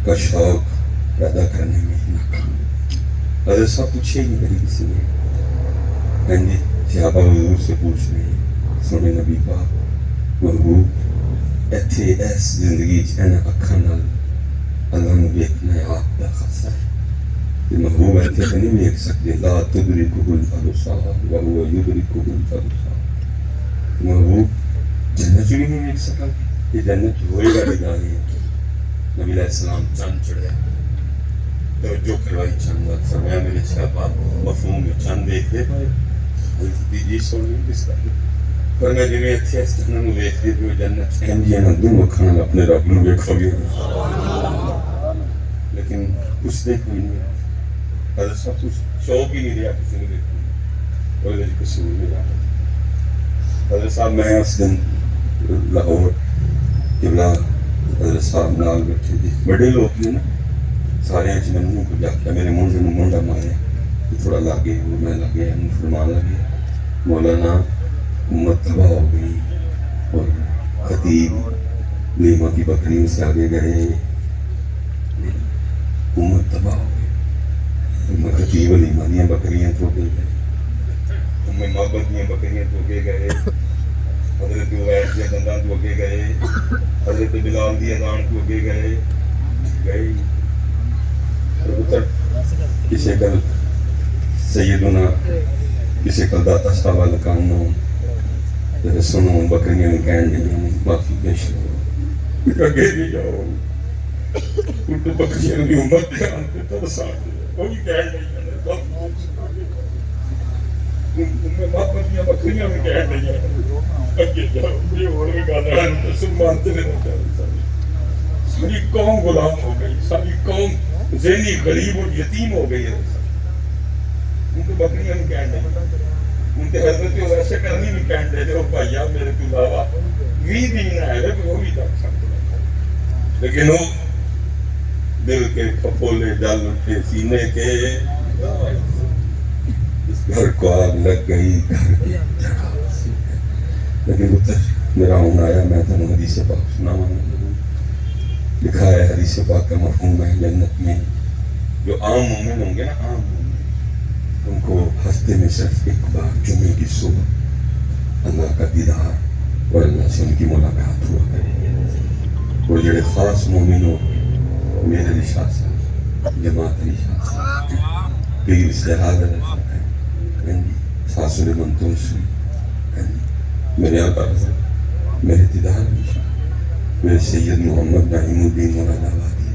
کا شوق پیدا کرنے میں ناکام حضرت صاحب پوچھے نہیں کری کسی نے جی صحابہ حضور سے پوچھ رہے ہیں سونے نبی پاک محبوب ایتھے ایس زندگی چین اکھاں نال اللہ نو ویکھنا ہے آپ دا خاصا ہے کہ محبوب ایتھے تے نہیں ویکھ سکدے لا تدرکہ الابصار وہو یدرکہ الابصار محبوب جنت بھی نہیں ویکھ سکا یہ جنت ہوئے گا بھی جانے نبی علیہ السلام چاند چڑھیا توجہ کروائی چاند وقت فرمایا میرے صحابہ مفہوم میں چاند دیکھ دے پائے جی سونے کس کا پر میں جنہیں اتھے اس جنہ نو دیکھ دے جو جنت کہنجی ہے نا دو مکھانا اپنے رب نو دیکھو گے لیکن کچھ دیکھ کوئی نہیں حضرت صاحب کچھ شوق ہی نہیں دیا کسی نے دیکھو اور دل قصور نہیں رہا حضرت صاحب میں اس دن لاہور قبلہ حضرت صاحب نال بیٹھے تھے بڑے لوگ ہیں نا سارے ہیں جنہوں نے کچھ آکھیا میرے منڈے نو منڈا مارے تھوڑا لاگے وہ میں لگے فرمان لگے مولانا امت تباہ ہو گئی اور خطیب لیما کی بکریوں سے آگے گئے امت تباہ ہو گئی خطیب لیما دیا بکریاں تو گئے محبت دیا بکریاں تو گئے حضرت عبید دیا دندان تو گئے حضرت بلال دیا دان تو گئے کسی کل سیدنا کسی کل داتا صاحب لکان نو جیسے سنو بکریاں میں کہن دیں معافی پیش کرو اگے نہیں جاؤ تو بکریاں میں امت دیان پہ ترسان دے کوئی کہن نہیں بکریاں میں کہن نہیں اگے جاؤ یہ ہونے کا دان سن مانتے نہیں ساری قوم غلام ہو گئی ساری قوم ذہنی غریب اور یتیم ہو گئی ہے ان کو بکریاں میں کہن نہیں ان کے حضرت کو ویسے کرنی بھی کہن دے وہ بھائیا میرے تو علاوہ بھی دین ہے لیکن وہ بھی تک سکتا لیکن وہ دل کے پھپولے جل اٹھے سینے کے اس گھر کو آگ لگ گئی گھر کی جگہ لیکن اتر میرا ہونا آیا میں تمہیں حدیث پاک سنا مانا لکھا ہے حدیث پاک کا مفہوم ہے جنت میں جو عام مومن ہوں گے نا عام مومن ان کو ہفتے میں صرف ایک بار جمعے کی صبح اللہ کا دیدار اور اللہ سے ان کی ملاقات ہوا کرے گی اور جڑے خاص مومن ہو میرے رشاہ صاحب جماعت رشاہ صاحب پیر سے حاضر ہے ساسر منتوسی میرے آقا رضا میرے دیدار رشاہ میرے سید محمد نعیم الدین مولانا آبادی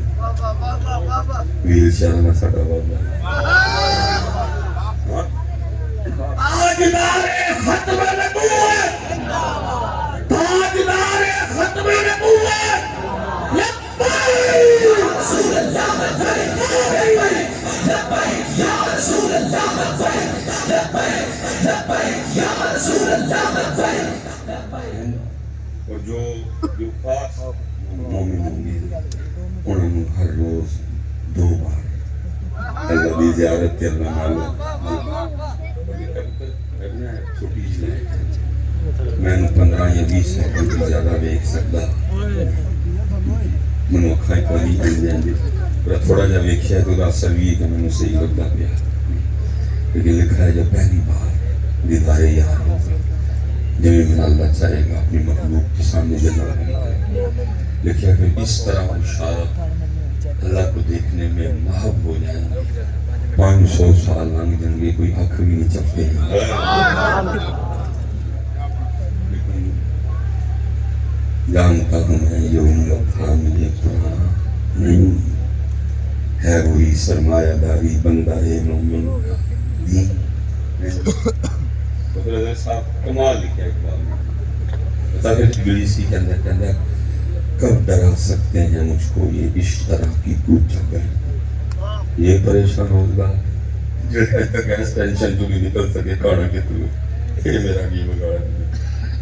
ویل شاہنا ساڑا بابا تاجدار ختم نبوت تاجدار ختم نبوت لبیک رسول اللہ لبیک یا رسول اللہ لبیک یا رسول اللہ اور جو خاص مومن ہوں گے انہوں نے ہر روز 2 بار اللہ دی زیارت کرنا مالا چھوٹی جلائے میں نے 15 یا 20 سیکنڈ زیادہ دیکھ سکتا منو اکھائیں پانی بن جائیں گے اور تھوڑا جا ویکھیا تو اثر بھی ہے کہ میں نے صحیح لگتا پیا لیکن لکھا ہے جب پہلی بار دیدار یار ہوگا جب میں اللہ چاہے گا اپنی مخلوق کے سامنے جلوہ کرے گا لکھا کہ اس طرح مشاہد اللہ کو دیکھنے میں محب ہو جائیں گے 500 سال لنگ جائیں گے کوئی آنکھ بھی نہیں چپتے ہیں جانتا ہوں میں یہ امت حامل قرآن نہیں ہے وہی سرمایہ داری بندہ مومن کا دین تو حضرت صاحب کمال لکھا اقبال میں بتا پھر ابلیسی کے اندر کب ڈرا سکتے ہیں مجھ کو یہ اشترا کی کوچہ گئے یہ پریشان ہوگا جو تک ایس ٹینشن تو بھی نکل سکے کھانا کے تو یہ میرا کی بگاڑ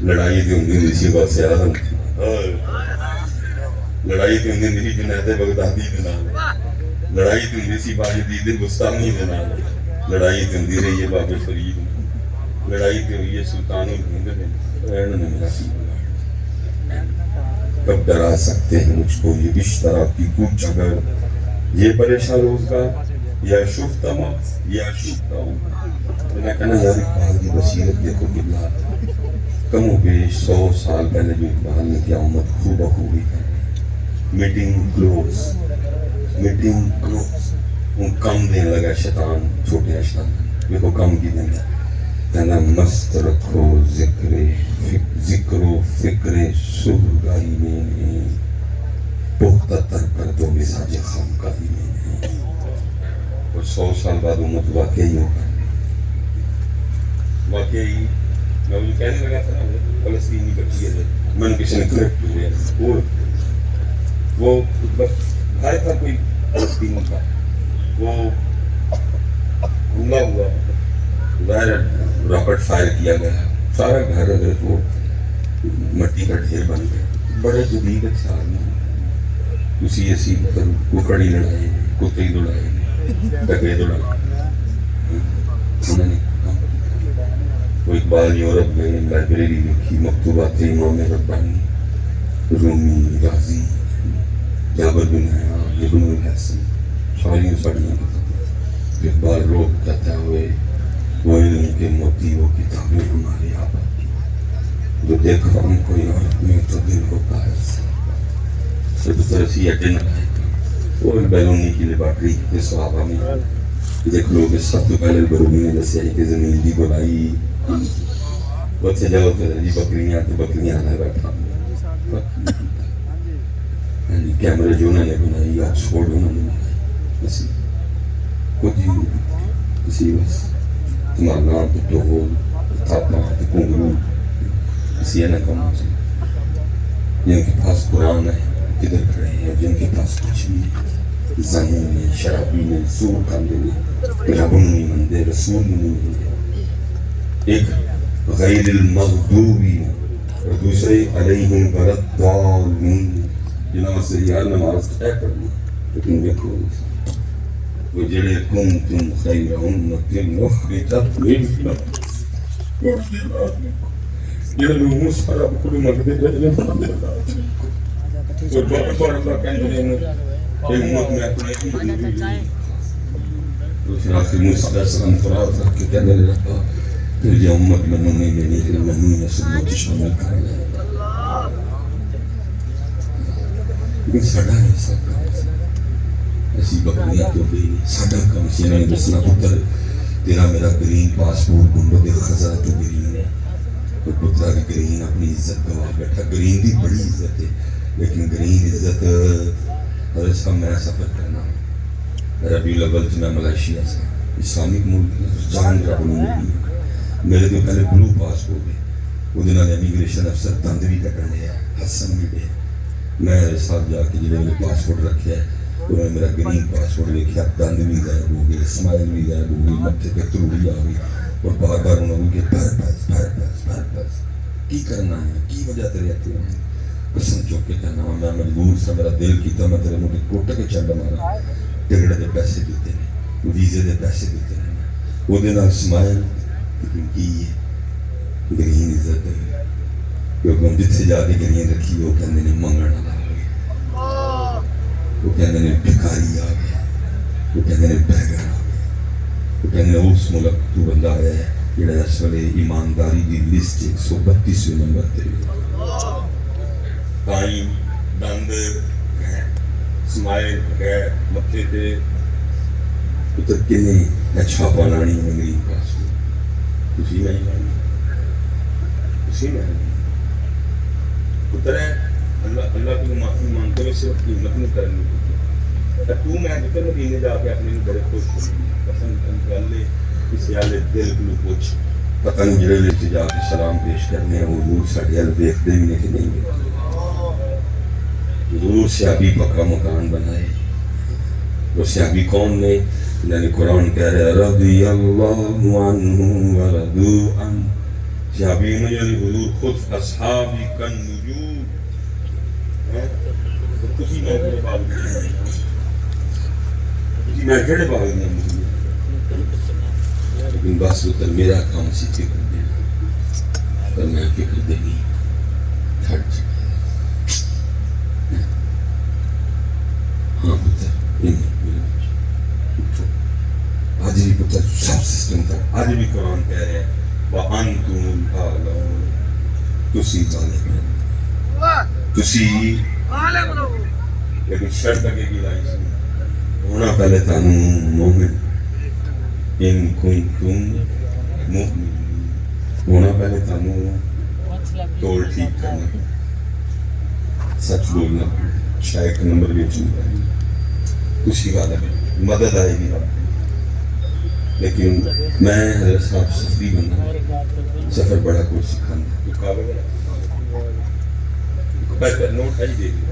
لڑائی تھی ان دن اسی بات سے آدم لڑائی تھی ان دن اسی جنید بغدادی کے نام لڑائی تھی ان دن اسی باجدید بستانی کے نام لڑائی تھی ان دن رہی ہے باب فرید لڑائی تو ہوئی ہے سلطان الہند نے میرا کی کب ڈرا سکتے ہیں مجھ کو یہ بشترا کی کچھ اگر یہ پریشان روزگار یا شفتہ موت یا شفتہ ہوں میں کہنا یار اقبال کی بصیرت دیکھو قبلہ کم و بیش 100 سال پہلے جو اقبال نے کیا امت خوب خوبی کر میٹنگ کلوز وہ کم دینے لگا شیطان چھوٹے اشتان دیکھو کم کی دینے کہنا مست رکھو ذکر و فکر سرگائی میں پختہ تر کر دو مزاج خامکاری میں اور 100 سال بعد امت واقعی ہوگا واقعی میں وہ کہنے لگا تھا نا فلسطینی بچی ہے میں نے کسی نے کریکٹ ہوئے وہ بھائی تھا کوئی فلسطینی کا وہ حملہ ہوا ظاہر راکٹ فائر کیا گیا سارا گھر وہ مٹی کا ڈھیر بن گیا بڑے جدید اچھا آدمی اسی ایسی ککڑی لڑائی کتے دڑائے ڈکے دڑائے انہوں نے وہ اقبال یورپ گئے لائبریری لکھی مکتوبات امام ربانی رومی غازی جابر بن حیان ابن الحسن ساریوں ساڑیوں اقبال روک کہتا ہوئے وہ علم کے موتی وہ کتابیں ہمارے آباد کی جو دیکھا ہم کوئی عورت میں تو دل ہو پائے جب طرح سی اٹین آئے وہ بیلونی کی لیبارٹری کے صحابہ میں دیکھ لو کہ سب تو پہلے برومی نے دسیا کہ زمین دی بلائی بچے جاؤ تو جی بکریاں آنا بیٹھا کیمرے جو انہوں نے بنائی آکسفورڈ انہوں نے بنائی اسی کچھ اسی بس تمہارا نام تو ڈول تھاپا تو کنگرو اسی ہے نا کم جن کے پاس قرآن ہے کدھر کھڑے ہیں جن کے پاس کچھ بھی زمین میں شرابی میں سور کھاندے میں رب نہیں مندے رسول نہیں مندے ایک غیر المغضوبی اور دوسرے علیہم وَلَضَّالِّينَ جناب سے یار نماز طے کرنا لیکن دیکھو وہ جڑے کنتم خیر امۃ اخرجت للناس جڑے لوگ سارا کل مگدے جڑے اور بڑا اللہ کہندے نے کہ امت میں اپنے دوسرا کہ موسی علیہ السلام فرات رکھ کے کہنے لگا کہ یہ امت میں نہیں لینی کہ میں نہیں سنت شامل کر لیں لیکن ساڈا نہیں سب کام ایسی بکریاں تو بھی ساڈا کام سی نے دسنا پتر تیرا میرا گرین پاسپورٹ گنڈو دے خزانہ تو گرین ہے اور پترا کی گرین اپنی عزت گوا بیٹھا گرین دی بڑی عزت ہے لیکن گرین عزت اور اس کا میں سفر کرنا ربیع الاول میں ملائیشیا سے اسلامک ملک جان کا بنوں میرے تو پہلے بلو پاسپورٹ ہے وہ دن امیگریشن افسر دند بھی کٹنے ہے حسن بھی دے میں ساتھ جا کے جنہیں میرے پاسپورٹ رکھے ہے انہوں نے میرا گرین پاسپورٹ دیکھا دند بھی غائب ہو گئے اسمائل بھی غائب ہو گئی متھے پہ تروڑی آ گئی اور بار بار انہوں نے کہا پرپس کی کرنا ہے کی وجہ تیرے آتے ہیں قسم چوک کے کہنا میں مجبور سا میرا دل کیتا میں تیرے مجھے کوٹے کے چنڈ مارا ٹکٹ دے پیسے دیتے ہیں ویزے دے پیسے دیتے ہیں وہ دن اسمائل لیکن کی ہے گرین عزت ہے کیونکہ ہم جتنے جا کے گرین رکھی وہ کہنے نے منگنا آ گئے وہ کہنے نے بھکاری آ گیا وہ کہنے نے بہگر آ گیا وہ کہنے نے اس ملک تو بندہ آیا ہے جڑا اس ویلے ایمانداری دی لسٹ 132ویں نمبر تے ٹائم دند اسمائل غیر متھے تے پتر کنے چھاپا لانی ہے گرین پاسپورٹ کسی نہیں لانی کسی نہیں پتر ہے اللہ کو معافی مانگتے ہوئے صرف قیمت نہیں کرنی تو میں پتر مدینے جا کے اپنے بڑے خوش پسند کر لے کسی والے دل کو پوچھ پتنگ جڑے لے جا کے سلام پیش کرنے ہیں حضور ساڈے ال دیکھتے بھی نہیں کہ نہیں حضور سیابی پکا مکان بنائے وہ سیابی کون نے یعنی قرآن کہہ رہا ہے رضی اللہ عنہم ورضوا عنہ سیابی میں یعنی حضور خود اصحابی کن نجوم کسی میں کھڑے باغ میں کھڑے باغ لیکن بس وہ میرا کام سی فکر دیا پر میں فکر دینی تھک چکا. ہاں پتر اٹھو. آج بھی پتر سب سسٹم تھا. آج بھی قرآن کہہ رہے ہیں وَأَنْتُمُ الْأَعْلَوْنَ. تسی غالب ہیں, تسی. لیکن شرط اگے کی لائی سی ہونا پہلے تانوں مومن ان کنتم مؤمنین ہونا پہلے تانوں توڑ ٹھیک کرنا سچ بولنا شاید نمبر بیچنا کچھ ہی غالب ہے مدد آئے گی رب. لیکن میں حضرت صاحب سفری بننا سفر بڑا کچھ سکھانا نوٹ آئی دے گی.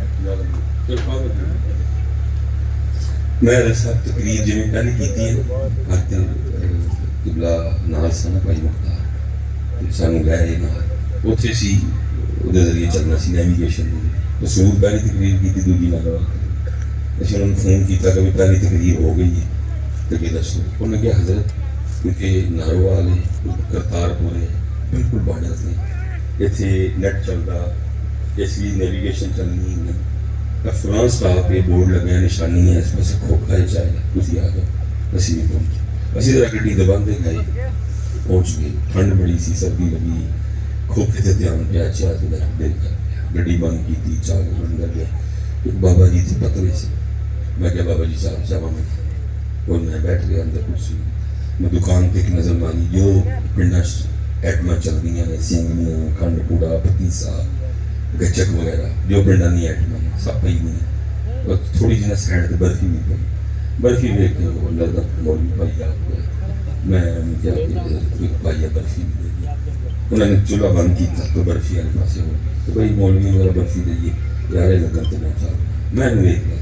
میں حضرت صاحب تقریر جی میں پہلے کیتی ہے آتے قبلہ نال سا نا بھائی مختار سانو گئے نال اتنے سی وہ ذریعے چلنا سی نیویگیشن رسول پہلی تقریر کی تھی دوجی نال اچھا انہوں نے فون کیا کہ پہلی تقریر ہو گئی ہے تو کہ دسو انہوں نے کہا حضرت کیونکہ نارو والے کرتار پورے بالکل باڑے تھے اتنے نیٹ چلتا اس لیے نیویگیشن چلنی ہے. فرانس کا پہ بورڈ لگا نشانی ہے اس پاس کھوکھا ہی چاہے کسی آ گئے اسی بھی پہنچے. اسی طرح گڈی دبان دے گئے پہنچ گئی. ٹھنڈ بڑی سی سردی لگی کھوکھے سے دھیان پہ چاہ تو دل کر گڈی بند کی تھی چاہ کے اندر گیا. ایک بابا جی تھے پتلے سے میں کہا بابا جی صاحب جاوا میں اور میں بیٹھ گیا اندر کرسی میں دکان پہ ایک نظر ماری جو پنڈا ایٹما چل رہی ہیں سینگیاں کھنڈ پوڑا پتیسا گچک وغیرہ جو پنڈا نہیں ایٹما سب پہ ہی نہیں اور تھوڑی جی سائڈ سے برفی بھی پی برفی دیکھ کے وہ لڑکا مولوی بھائی آ گیا. میں کیا ایک بھائی برفی بھی دے دی. انہوں نے چولہا بند کیا تو برفی والے پاس ہو تو بھائی مولوی والا برفی دئیے یار لگن تو میں چاہ میں نے دیکھ لیا.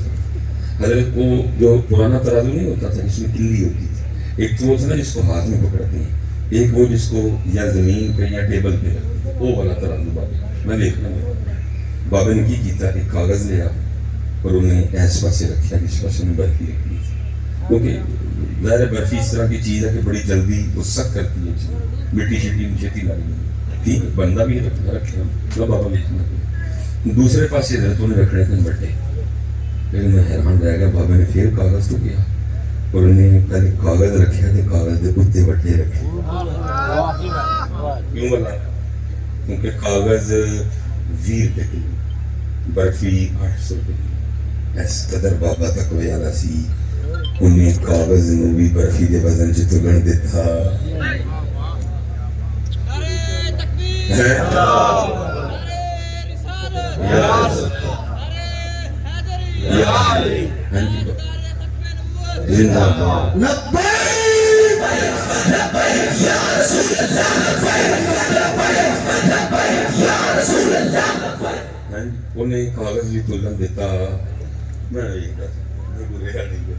حضرت وہ جو پرانا ترازو نہیں ہوتا تھا جس میں کلی ہوتی تھی ایک تو وہ تھا نا جس کو ہاتھ میں پکڑتے ہیں ایک وہ جس کو یا زمین پہ یا ٹیبل پہ رکھتے وہ والا ترازو بابے میں دیکھنا بابے نے کی کیتا ایک کاغذ لیا اور انہیں ایس پاسے رکھا جس پاسے میں برفی رکھی تھی کیونکہ ظاہر برفی اس طرح کی چیز ہے کہ بڑی جلدی وہ سخت کرتی ہے چیز مٹی شٹی چھتی لائی ٹھیک بندہ بھی رکھا بابا دیکھنا. دوسرے پاسے حضرت انہیں رکھنے تھے بٹے لیکن میں حیران رہ گیا. بابا نے پھر کاغذ تو کیا اور انہیں پہلے کاغذ رکھا تو کاغذ کے کتے بٹے رکھے. کیوں بولا کیونکہ کاغذ 20 روپے کلو برفی 800 روپے. اس قدر بابا تک ویالا سی انہیں کاغذ نو بھی برفی دے وزن چ تلن دیتا. زندہ باد لبیک لبیک یا رسول اللہ لبیک یا رسول اللہ. انہیں کاغذ بھی تلن دیتا. میں یہ کہتا میں برے نہیں گیا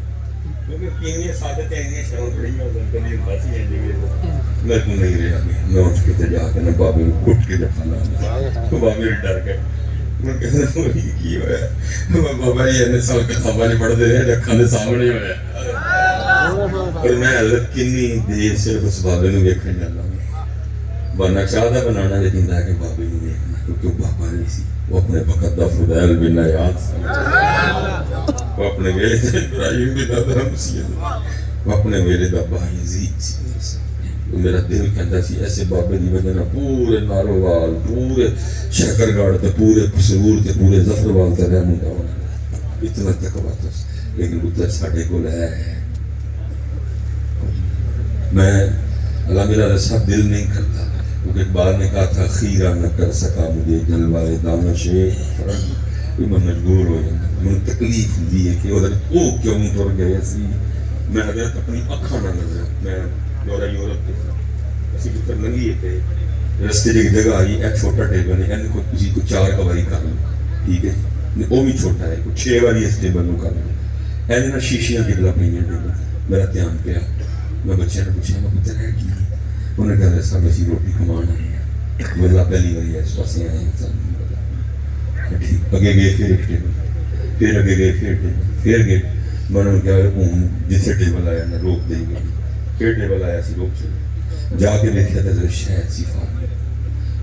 کیونکہ کینیاں سادہ چاہیے شاید بڑی میں کبھی بس ہی جائیں گے میں کو نہیں رہا میں اٹھ کے جا کے نا بابے کو کٹ کے جب لانا تو بابے ڈر گئے. میں کہتا ہوں یہ کی ہوا بابا جی نے سال کتاباں نہیں پڑھتے رہے اکھاں دے سامنے ہویا اور میں حضرت کنی دیر صرف اس بابے نو ویکھن جانا بنا چاہ دا بنانا لیکن دا کہ بابے نو ویکھنا کیونکہ وہ بابا نہیں سی وہ اپنے وقت دا فضائل بن یاد وہ اپنے ویلے سے ابراہیم بن ادم سی وہ اپنے ویلے دا با یزید سی. میرا دل کہتا سی ایسے بابے دی وجہ نہ پورے ناروال پورے شکرگڑھ تے پورے قصور تے پورے ظفروال تے رہ منڈا ہونا اتنا تقویٰ تھا. لیکن اتر ساڈے کول ہے میں اللہ میرا رسا دل نہیں کرتا کیونکہ اقبال نے کہا تھا خیرہ نہ کر سکا مجھے جلوائے دانش فرنگ میں مجبور ہو جاتا مجھے تکلیف دی ہے کہ ادھر وہ کیوں ٹر گئے سی. میں حضرت اپنی اکھاں نہ نظر میں دورہ یورپ کے تھا اسی پتر لنگی ہے رستے ایک جگہ آئی ایک چھوٹا ٹیبل ہے ان کو کسی کو 4 کواری کر لوں ٹھیک ہے وہ بھی چھوٹا ہے کوئی 6 باری اس ٹیبل کو کر لوں این نہ شیشیاں نکلا پہ ٹیبل میرا دھیان پیا میں بچے نے پوچھا میں پتر ہے کی انہیں کہا صاحب اسی روٹی کمان آئے ہیں وہ پہلی باری اس پاس آئے ہیں ٹھیک اگے گئے پھر ایک ٹیبل پھر اگے گئے پھر ٹیبل پھر گئے میں نے کہا جتنے ٹیبل آیا نا روک دے گئی پھر ٹیبل آیا سی روک چلے جا کے دیکھا تھا شاید سی فارم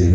3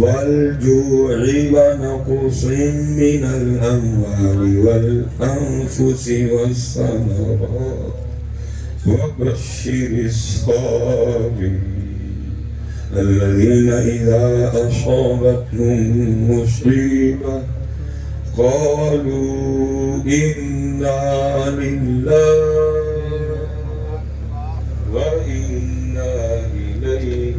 والجوع ونقص من الأموال والأنفس والثمرات وبشر الصابرين الذين إذا أصابتهم مصيبة قالوا إنا لله وإنا إليه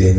3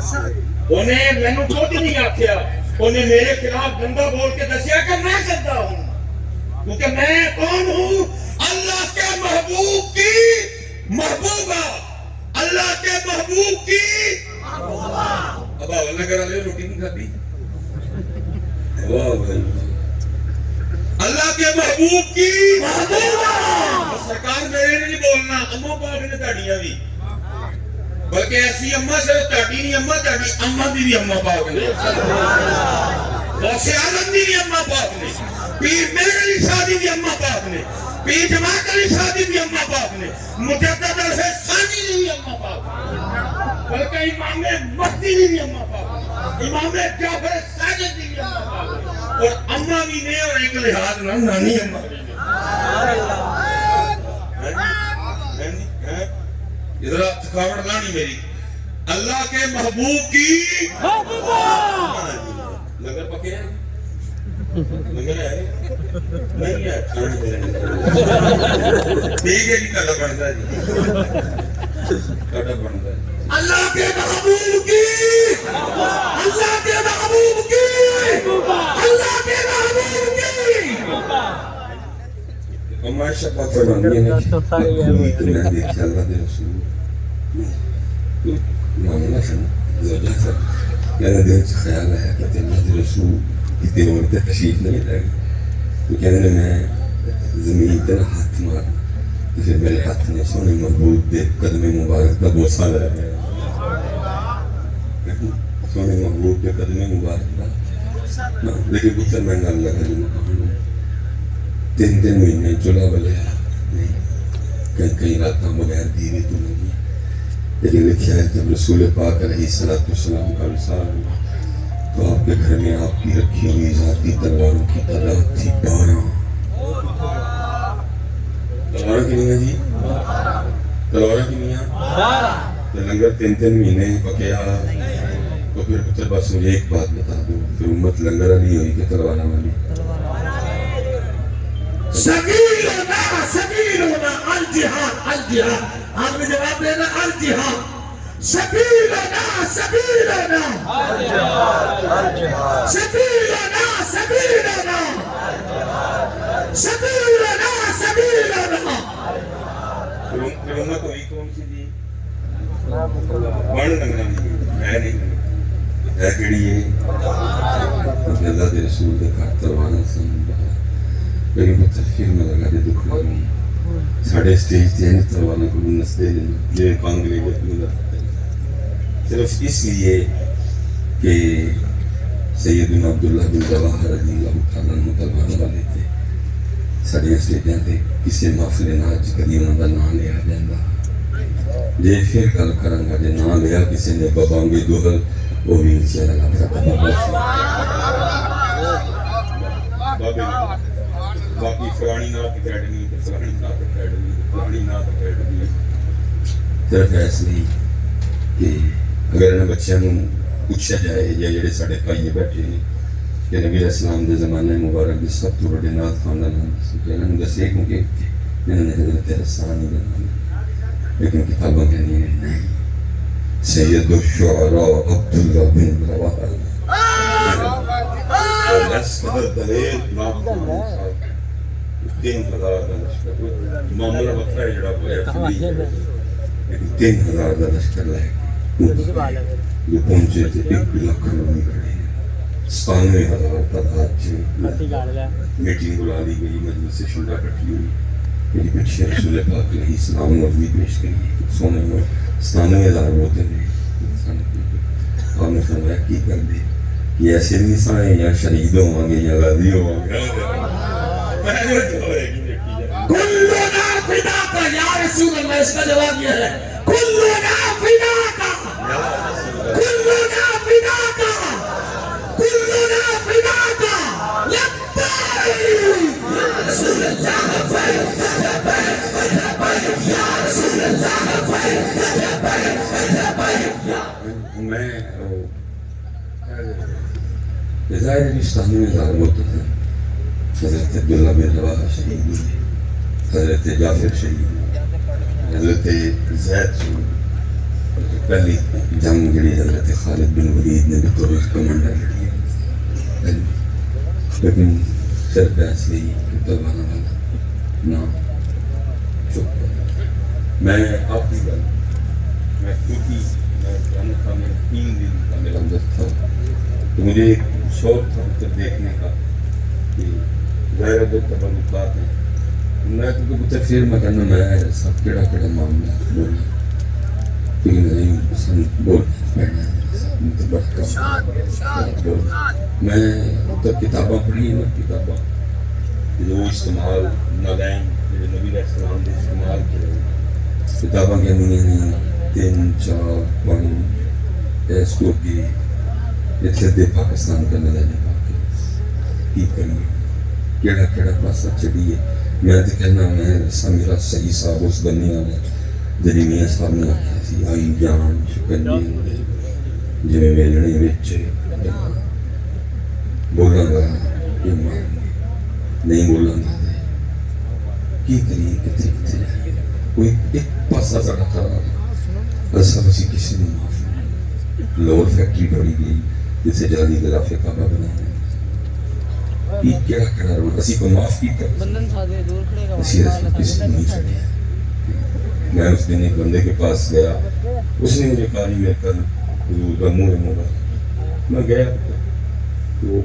انہیں مینوں کچھ نہیں آکھیا انہیں میرے خلاف گندا بول کے دسیا کہ میں گندا ہوں کیونکہ میں کون ہوں اللہ کے محبوب کی محبوبہ اللہ کے محبوب کی اب اللہ کرا لے روٹی نہیں کھاتی واہ بھائی اللہ کے محبوب کی محبوبہ سرکار میرے نہیں بولنا اماں پاک نے تاڑیاں بھی بلکہ ایسی اماں سے تاڑی نہیں اماں تاڑی اماں دی بھی اماں پاک نے غوث اعظم دی بھی اماں پاک نے پیر میرے علی شادی بھی اماں پاک نے پیر جماعت علی شادی بھی اماں پاک نے مجدد الحسانی دی بھی اماں پاک نے بلکہ امام مہدی دی بھی اماں پاک امام جعفر صادق دی بھی اماں پاک نے اور اماں بھی نے اور ایک لحاظ نہ نانی اماں بھی نے ذرا تھکاوٹ لانی میری اللہ کے محبوب کی لنگر پکے ہیں لنگر ہے نہیں ہے ٹھیک ہے جی کالا بنتا ہے جی کالا بنتا ہے اللہ کے محبوب کی اللہ کے محبوب کی اللہ کے محبوب کی ہمارے شفاعت فرمانی ہے اتنا دیکھا اللہ دے رسول معاملہ سن زوجہ سن کہنا دل سے خیال ہے کہ اللہ دے رسول کتنے عورتیں تشریف نہیں لائے تو کہنے میں زمین تیرا ہاتھ مار تو پھر میرے ہاتھ میں سونے محبوب دے قدم مبارک کا بوسہ لے سونے محبوب کے قدم مبارک کا لیکن پتر میں نہ لگا جو مکانوں 3 مہینے چلا بلے نہیں کہیں راتاں بغیر دیوی تو نہیں لیکن لکھا ہے جب رسول پاک علیہ السلام کا وصال ہوا تو آپ کے گھر میں آپ کی رکھی ہوئی ذاتی تلواروں کی تعداد تھی 12 تلواروں کی نہیں ہے جی تلواروں کی نہیں ہے تو لنگر 3 مہینے پکیا تو پھر پتر بس مجھے ایک بات بتا دو پھر امت لنگر نہیں ہوئی کہ تلوارہ والی سبیلنا الجہاد الجہاد آپ نے جواب دینا الجہاد سبیلنا سبیلنا سبیلنا سبیلنا سبیلنا سبیلنا پھر امت ہوئی کون سی جی بڑھ لگنا نہیں ہے نہیں ہے کڑی ہے اپنے اللہ دے رسول دے کھاتا وانا سن لیکن پتر پھر میں لگا دے دکھ لگی ساڑھے اسٹیج تے ہیں تروانا کو نس دے دینا یہ کانگ لے گئے اپنے اللہ صرف اس لیے کہ سیدنا عبداللہ بن رواحہ رضی اللہ تعالیٰ عنہ تلوانا والے تھے ساڑھے اسٹیجیں تھے کسی محفل ناچ قدیمہ دا نام لیا جاندہ جے پھر کل کرنگا جے نام لیا کسی نے بابانگی دوہل وہ بھی انسے لگا تھا بابا بابا باقی فرانی نات اکیڈمی فرانی نات اکیڈمی فرانی نات اکیڈمی صرف ایسے ہی کہ اگر انہیں بچیاں پوچھا جائے یا جڑے ساڑھے پائیے بیٹھے ہیں کہ نبی علیہ السلام دے زمانے مبارک دے سب تو بڑے نات خاندان ہیں کہ انہوں نے دس ایک مکہ انہوں نے حضرت حسانی بنانا لیکن کتابوں کے نہیں سید الشعراء عبداللہ بن رواحہ بس قدر دلیل نام 3000 دا لشکر معاملہ وقتہ ہے جڑا پویا لیکن 3000 دا لشکر لے جو پہنچے تھے 1 لاکھ کلومی کھڑے 97,000 تعداد میٹنگ بلا لی گئی مجلس شورا کٹھی ہوئی میری پیچھے رسول پاک علیہ السلام نظمی پیش کری سونے میں 97,000 ہوتے ہیں آپ نے فرمایا کی کر دے کہ ایسے نہیں سائیں یا شہید ہوں گے یا غازی ہوں گے کلنا فداک یا رسول اللہ اس کا جواب یہ ہے کلنا فداک کلنا فداک کلنا فداک لبیک یا رسول اللہ لبیک لبیک لبیک یا رسول اللہ لبیک لبیک لبیک میں ظاہر رشتانی میں ظاہر ہوتا ہے حضرت عبداللہ بن رواحہ شہید ہوئے حضرت جعفر شہید ہوئے حضرت زید شہید پہلی جنگ جڑی حضرت خالد بن ولید نے بطور کمانڈر لڑی ہے، لیکن سر بیس لی تلوانا والا نہ چپ۔ میں آپ کی گل میں کیونکہ میں جانا تھا، میں 3 دن کا میرا اندر تھا، تو مجھے ایک شوق تھا پتر دیکھنے کا کہ ظاہر ہے تعلقات ہیں۔ میں تو پتر پھر میں کہنا میں سب کیڑا کیڑا معاملہ بولنا، لیکن نہیں پسند بولنا پڑنا میں تو کتاباں پڑھی ہیں نا، کتاباں جو استعمال نالین نبی علیہ السلام نے استعمال کیا، کتاباں کہنی ہیں 3 4 5 اس کو کہ اتنے دے پاکستان کا نظر کی کریے کیڑا کیڑا پاسا چڑھیے۔ میں تو کہنا میں میرا صحیح صاحب اس دنیا میں جی میاں صاحب نے آخیا سی آئی جان شکنجے جی ویلنے بچ بولاں گا یہ مان نہیں بولاں گا کی کریے کتنے کتنے جائیے کوئی ایک پاسا ساڑا خراب ایسا اسی کسی نے معاف نہیں۔ لور فیکٹری بڑی گئی جسے جالی گرافے کعبہ بنایا یہ کیڑا کیڑا رول اسی کو معاف کی کر اسی رسل کسی نہیں چھڑیا۔ میں اس دن ایک بندے کے پاس گیا، اس نے مجھے کہا میں کل حضور کا منہ مبارک، میں گیا تو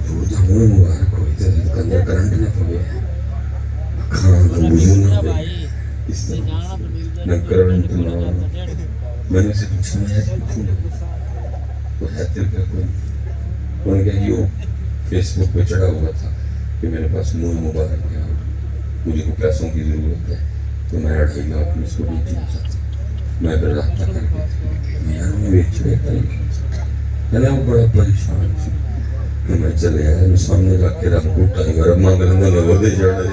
حضور کا منہ مبارک ہوئی تھا اندر کرنٹ نہ پڑے کھانا کا وضو نہ پڑے اس طرح نہ کرنٹ نہ۔ میں نے اسے پوچھا میں پوچھوں وہ ہے تل کا کوئی، انہوں نے کہا یہ فیس بک پہ چڑھا ہوا تھا کہ میرے پاس منہ مبارک ہے مجھے کو پیسوں کی ضرورت ہے تو میں 2.5 لاکھ میں اس کو بیچ دیتا تھا۔ میں پھر رابطہ کر کے میں یار میں بیچ رہتا ہے وہ بڑا پریشان تھی کہ میں چلے آیا میں سامنے رکھ کے رکھ اٹھا ہی گرم ماں کرنے میں وہ دے چڑھا دے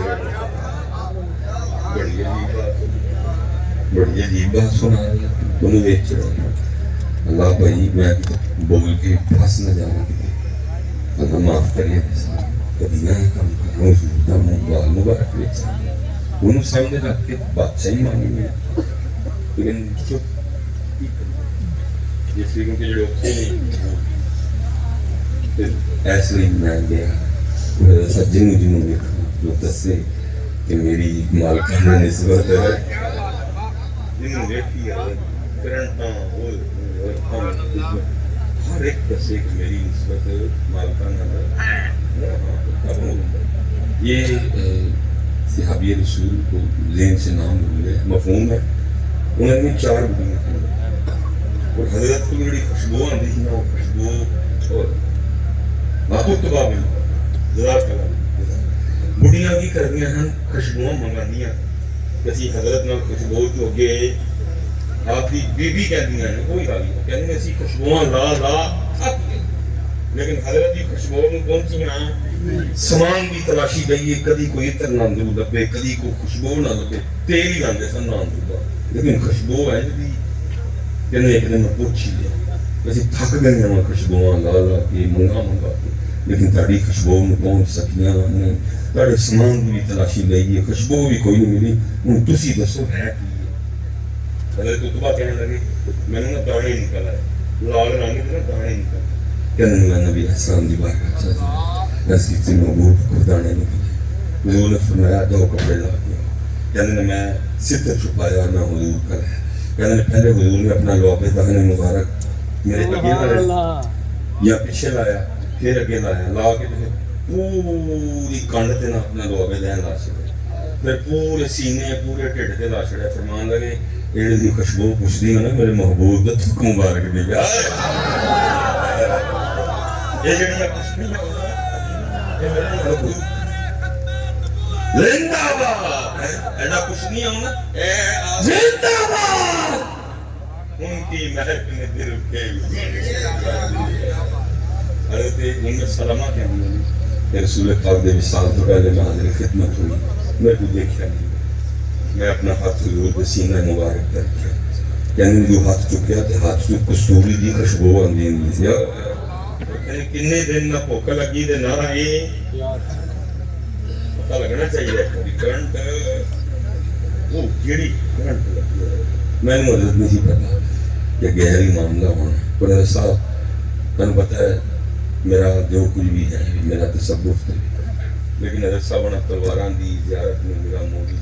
بڑی عجیب بات سنا رہی انہیں بیچ رہا اللہ بھائی میں بول کے پھنس نہ جاؤں کتے اللہ معاف کریے کبھی میں کام کر رہا ہوں سوچتا ہوں بال مبارک بیچا انہوں سامنے رکھ کے بادشاہی مانگی میں لیکن چپ جس لیے کیونکہ جڑے اچھے نہیں پھر ایسے ہی میں گیا سجنوں جنہوں دیکھا جو دسے کہ میری مالکانہ نسبت ہے جنہوں دیکھی ہے کرنٹاں ہر ایک دسے کہ میری نسبت مالکانہ ہے۔ یہ صحابی رسول کو ذہن سے نام بھول گئے مفہوم ہے، انہوں نے 4 بڑیاں تھیں اور حضرت کو بڑی خوشبو آتی تھی نا وہ خوشبو اور باتوں تباہ میں جزاک اللہ بڑیاں کی کردیاں ہیں خوشبوਆਂ منگاندیاں کسی حضرت نال خوشبو تو اگے آپ کی بیوی کہندیاں ہیں کوئی گل نہیں کہندے اسی خوشبوਆਂ لا لا تھک گئے لیکن حضرت کی خوشبو میں پہنچیاں سامان کی تلاشی گئی کدی کوئی عطر نہ اندروں لبے کدی کوئی خوشبو نہ لبے تیل ہی لاندے سن نہ اندروں لیکن خوشبو ہے جی کہنے ایک دن میں پوچھ ہی لیا ویسے تھک گئی ہیں خوشبوਆਂ لا لا کے منگا کے لیکن تاری خوشبو میں پہنچ سکیاں نہیں تارے سامان کی بھی تلاشی گئی ہے خوشبو بھی کوئی نہیں ملی ہوں تسی دسو ہے کی حضرت اتبا کہنے لگے میں نے دانے نکل آئے لال رنگ کے دانے نکل کہنے لگا نبی السلام دی بارگاہ چاہتے ایسی تینوں بوٹ کو دانے نکلے حضور نے فرمایا 2 کپڑے لا دیا کہنے میں ستر چھپایا اور میں حضور کا رہا کہنے پہلے حضور نے اپنا لعاب دہن مبارک میرے اگے لایا یا پیچھے لایا پھر اگے لایا لا کے پوری کنڈ تے نہ اپنا لعاب دہن لا چھڑے پھر پورے سینے پورے ٹھڈ تے لا چھڑے فرمان لگے یہ دی خوشبو پوچھدی ہے نا میرے محبوب دا تھک مبارک دی گیا یہ جڑی خوشبو زندہ باد ایسا کچھ نہیں ہونا زندہ باد ان کی مہک نے دل کے حضرت محمد سلامہ کے ہم رسول پاک دے وصال تو پہلے میں حاضر خدمت ہوئی میں کو دیکھا نہیں میں اپنا ہاتھ حضور کے سینہ مبارک کر کے کہنے جو ہاتھ چکیا تھے ہاتھ چک کستوری دی خوشبو آندی ہوئی تھی کنے دن نہ بھوک لگی تے نہ آئی پتہ لگنا چاہیے کبھی کرنٹ وہ کیڑی کرنٹ لگی ہے میں نے حضرت نہیں پتا کہ گہری معاملہ ہونا، پر حضرت صاحب تمہیں پتا ہے میرا جو کچھ بھی ہے میرا تصوف ہے، لیکن حضرت صاحب نے تلواران دی زیارت میں میرا موڈی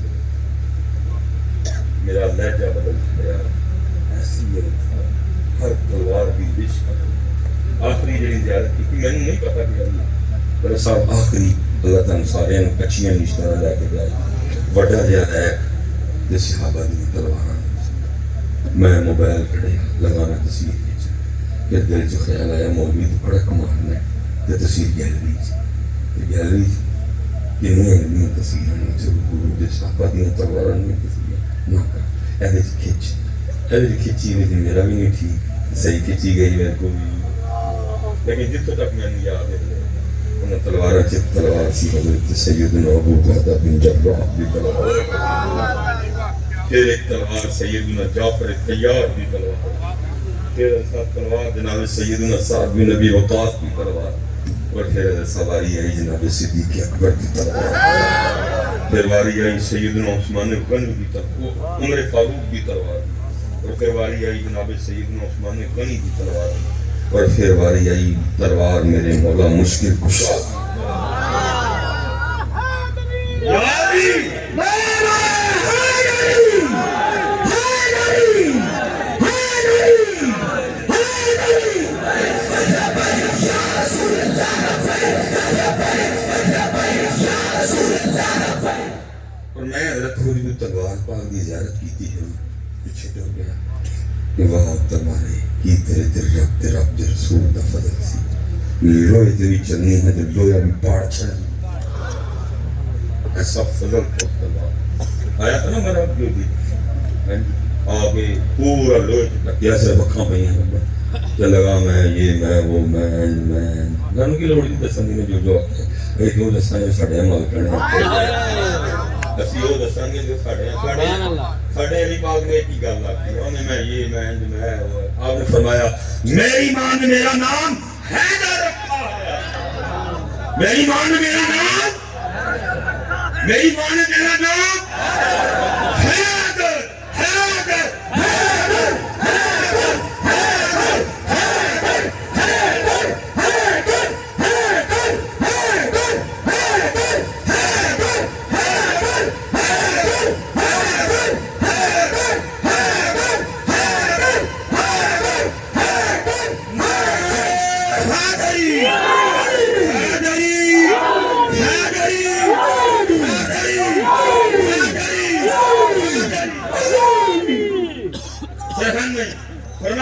میرا لہجہ بدل گیا، ایسی ہر تلوار کی رشک آخری جڑی زیارت کی میں نے نہیں پتا کہ حضرت صاحب آخری اللہ تعالیٰ سارے کچھیاں نشتہ لے کے جائے وڈا جہا ہے جس صحابہ دی تلوار میں موبائل کھڑے لگانا تصویر پھر دل چ خیال آیا مولوی تو بڑا کمال ہے تو تصویر گیلری کنیاں تصویر صحابہ دیا تلوار نہ کر یہ کھچ کھچی ہوئی میرا بھی نہیں ٹھیک صحیح کھچی گئی میرے کو بھی، لیکن جتوں تک میں نے یاد ہے انہیں تلوار چت تلوار سی حضرت سیدنا ابو بکر بن جراح دی تلوار، پھر ایک تلوار سیدنا جعفر طیار دی تلوار، پھر تلوار جناب سیدنا سعد بن ابی وقاص کی تلوار، اور پھر سواری آئی جناب صدیق اکبر کی تلوار، پھر واری آئی سیدنا عثمان غنی کی تلوار، عمر فاروق کی تلوار، اور پھر واری آئی جناب سیدنا عثمان غنی کی تلوار، اور پھر واری آئی تلوار میرے مولا مشکل کشا اور میں حضرت ہوئی جو تلوار پاک دی زیارت کی ہے پیچھے ہو گیا کہ وہاں تلوارے کی تیرے رب دے رسول دا فضل سی لوہے تیری چلنی ہے جو لوہا بھی پاڑ چڑھ ایسا فضل کو تلوار آیا تھا نا میرا اب جو دی آگے پورا لوہے چکیا سے بکھاں پہ ہیں کہ لگا میں یہ میں وہ میں گانوں کی لوڑی دسانی میں جو آکھے ایک وہ دسانی ساڑھے عمال کرنے اسی وہ دسانی جو ساڑھے علی پاک نے کی گل آتی ہے انہیں میں یہ میں آپ نے فرمایا میری ماں نے میرا نام حیدر رکھا ہے، میری ماں نے میرا نام میری ماں نے میرا نام حیدر حیدر حیدر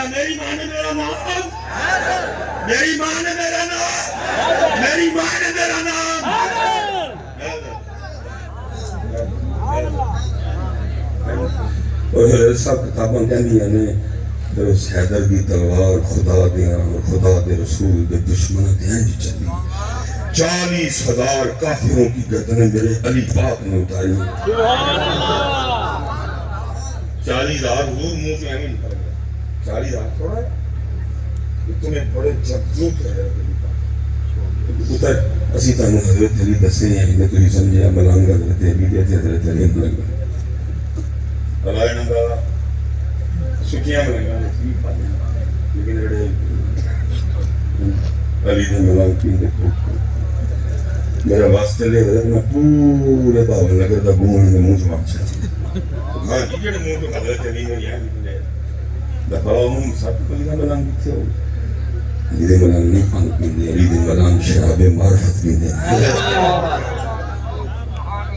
میری ماں نے میرا نام میری ماں نے میرا نام میری ماں نے میرا نام اور حضرت صاحب کتاباں کہندیاں نے پھر اس حیدر دی تلوار خدا دیاں اور خدا دے رسول دے دشمنوں دے انج چلی 40,000 کافروں کی گردنیں میرے علی پاک نے اتاری 40,000 حضور منہ سے ایمن کر گیا 40,000 تھوڑا ہے اتنے بڑے جبروت ہے اتر اسی تانوں حضرت علی دسے ہیں میں تو ہی سمجھا ملانگا حضرت علی دے حضرت علی ملانگا اللہ نندا سکیاں ملانگا لیکن جڑے علی دے ملانگ کی دیکھو میرا واسطے لے حضرت میں پورے باول نگر دا گون میں منہ جواب چاہتا ہاں جی جڑے منہ تو حضرت علی نے یہاں نکلے دفعہ منہ ساتھ کو لینا ملانگ کتے ہو علی دے ملانگ نہیں پانگ پیندے علی دے ملانگ شراب معرفت پیندے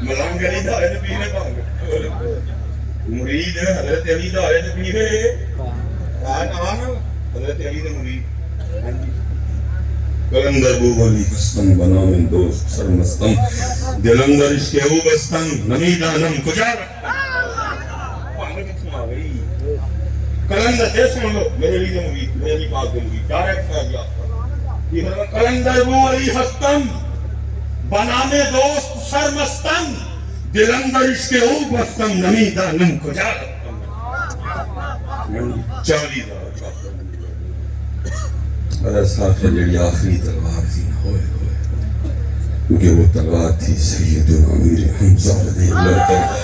ملانگ علی دا ہے پینے پانگ مرید حضرت علی دا ہے پینے آنا حضرت علی دے مرید قلندر بو ولی بستن بنا من دوست سرمستم دلندر عشق او بستن نمیدہ نم کجا قلندر دے سن لو میرے لیے مرید میرے لیے پاک دے مرید ڈائریکٹ ہے گیا قلندر بو ولی بستن بنا من دوست سرمستم دلندر عشق او بستن نمیدہ نم کجا 40 اگر صاحب جڑی آخری تلوار تھی نہ ہوئے کیونکہ وہ تلوار تھی سیدنا امیر حمزہ رضی اللہ تعالیٰ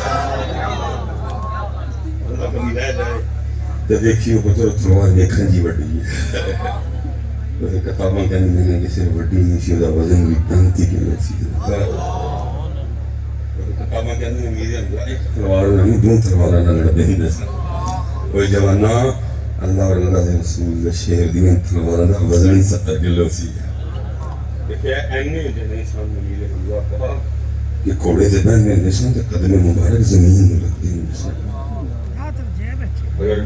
اللہ کبھی رہ جائے تو دیکھیو پتر تلوار دیکھن جی وڈی ہے ویسے کتاباں کہنے میں کسی وڈی نہیں سی دا وزن بھی 35 کلو سی کتاباں کہنے میں میرے اندر ایک تلوار نہیں دو تلوار نہ لڑ دیں دے کوئی جوانا اللہ اور اللہ کے رسول دے شہر دی تلوار دا وزن 70 کلو سی دیکھیں اینے جنے سامنے میرے اللہ کہا کہ کوڑے دے بہنے نشان تے قدم مبارک زمین میں لگتے ہیں اگر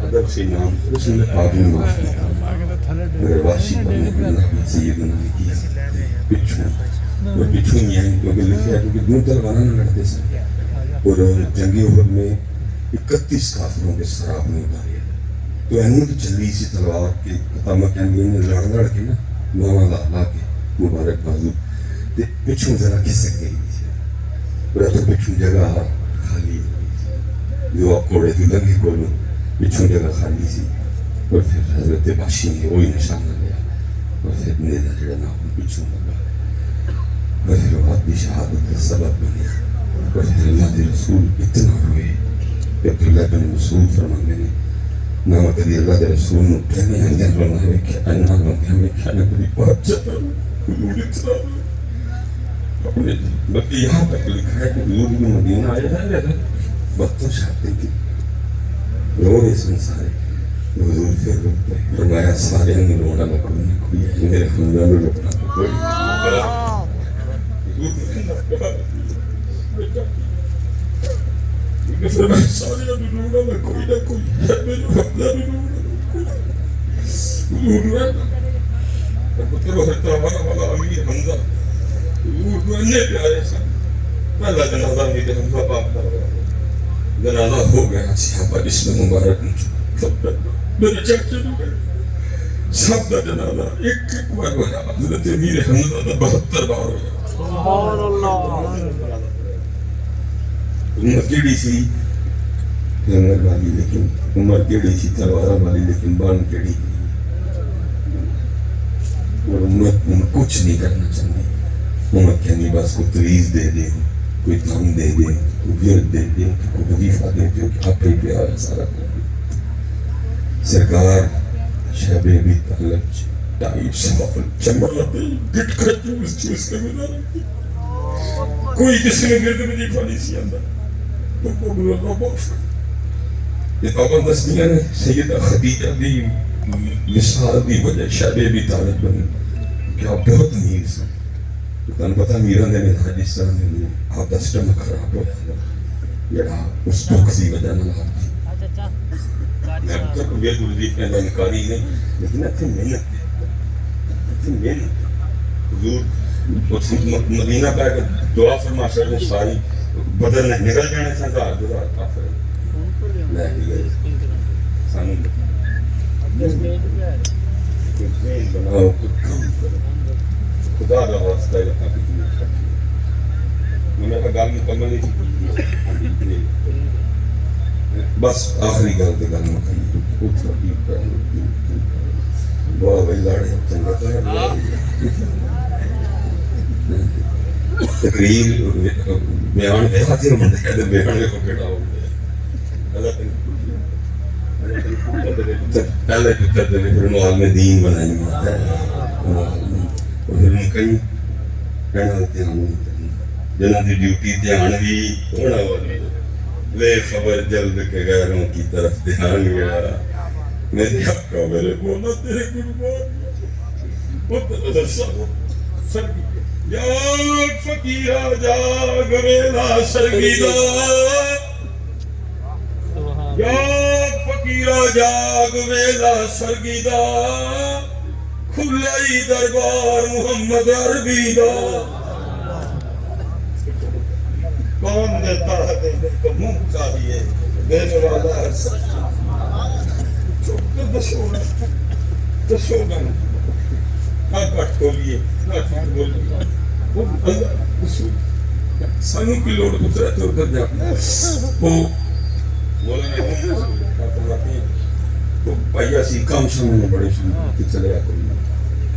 ادب سے نام رسول پاک نے معاف کیا میرے باشی پڑھنے کے نبی سیدنا نے کیا پچھوں اور پچھوں یہ ہیں کیونکہ لکھے ہے کیونکہ دون تلوارہ نہ لڑتے سے اور جنگی احد میں 31 کافروں کے سراب میں اتارے تو اینو تو چلی سی تلوار کے قطامہ کہنگی نے لڑ کے نا نواں لا کے مبارک بازو تے پچھوں ذرا کسک گئی اور تو پچھوں جگہ خالی جو آپ کوڑے تھی لگے کولوں پچھوں جگہ خالی سی اور پھر حضرت باشی نے وہی نشانہ لیا اور پھر نیدہ جڑا ناخن پچھوں لگا اور پھر وہ بھی شہادت کا سبب بنیا اور پھر اللہ کے رسول اتنا روئے کہ عبداللہ بن مسعود فرمانے نے نامہ کدی اللہ کے رسول نے پہنے اندر رونا ہے کہ انہا رونا ہمیں کھانا کدی پہنچ جاتا حضور اتنا اپنے بلکہ یہاں تک لکھا ہے کہ حضور بھی مدینہ آئے ہیں 72 شاہدیں کی رو رہے سنسارے حضور پھر روک پہ فرمایا سارے انہیں رونا میں کوئی نہ کوئی ہے میرے خاندان میں روکنا کوئی حضور نے کہا فرمایا سارے انہیں رونا میں کوئی نہ کوئی ہے میرے خاندان میں رونا میں کوئی حضور نے پتر حضرت والا امیر حمزہ حضور نے انہیں پیارے سا پہلا جنازہ میرے حمزہ پاک دا جنازہ ہو گیا صحابہ جس میں مبارک میرے چاچے نے گئے سب دا جنازہ ایک بار ہویا حضرت امیر حمزہ دا 72 بار ہویا سبحان اللہ عمر کیڑی سی جنگل والی لیکن عمر کیڑی سی تلوارہ والی لیکن بان کیڑی اور امت کچھ نہیں کرنا چاہتی امت کہنی بس کو تویز دے دے کوئی کام دے دے کوئی ورد دے دے کوئی وظیفہ دے دے کہ آپ ہی پہ آیا سارا کر دے سرکار شب بھی تعلق ٹائپ سوال چمڑا دے گٹ کھڑتے اس چیز کے بنا رکھتے کوئی کسی نے گرد میں وظیفہ نہیں سی اندر تو قبول اللہ معاف یہ پابند دستیاں نے سیدہ خدیجہ دی مثال دی وجہ شب بھی تعلق بنے کیا بہت امیر سن تن پتا میران دے میں حدیث طرح میں آپ دا سٹم خراب ہو جانا یڑا اس دکھ سی وجہ نہ لگا میں اب تک وید وزیف میں انکاری نہیں لیکن اتنی محنت حضور مدینہ پہ اگر دعا فرما شاید ساری بدل نکل جانے سے ہزار کافر لے کے گئے سانو بناؤ کچھ کام کرو خدا کا واسطہ ہے کہ میں نے گل مکمل نہیں کی بس آخری گل تے گل مکمل کچھ بھی بہت بڑی لاڑے چنگا تقریر بیان ہے حاضر بندے کہتے بیان کو کیڑا ہو گیا پہلے پتر دے پھر عالم دین بنائی اور پھر کئی کہنا دھیان نہیں کرنا جنہوں کی ڈیوٹی دھیان بھی ہونا والی لے خبر جلد کے غیروں کی طرف دھیان گیا میرے حق کا میرے بولا تیرے قربان جاگ فقیرہ جاگ میرا سرگیدہ جاگ فقیرہ جاگ میرا سرگیدہ کھلائی دربار محمد عربی دا کون دیتا ہے دینے کو منہ چاہیے دینے والا ہے چھوٹے دسو گا کٹ کھولیے بولیے اللہ رسول سانو کی لوڑ اترا تو ادھر جانا وہ بولا نہیں تو پائیا سی کام سامنے بڑے سامنے چلے آ کوئی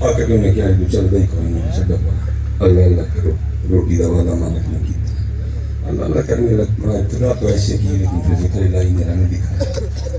آکے کہ میں کیا ہے چل گئی کوئی نہیں چھڑا پڑا اللہ اللہ کرو روٹی دا وعدہ مالک نے کیتا اللہ اللہ کرنے لگ پڑا ابتدا تو ایسے کی لیکن پھر ذکر الہی نے رنگ دکھایا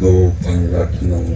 2 5 8 9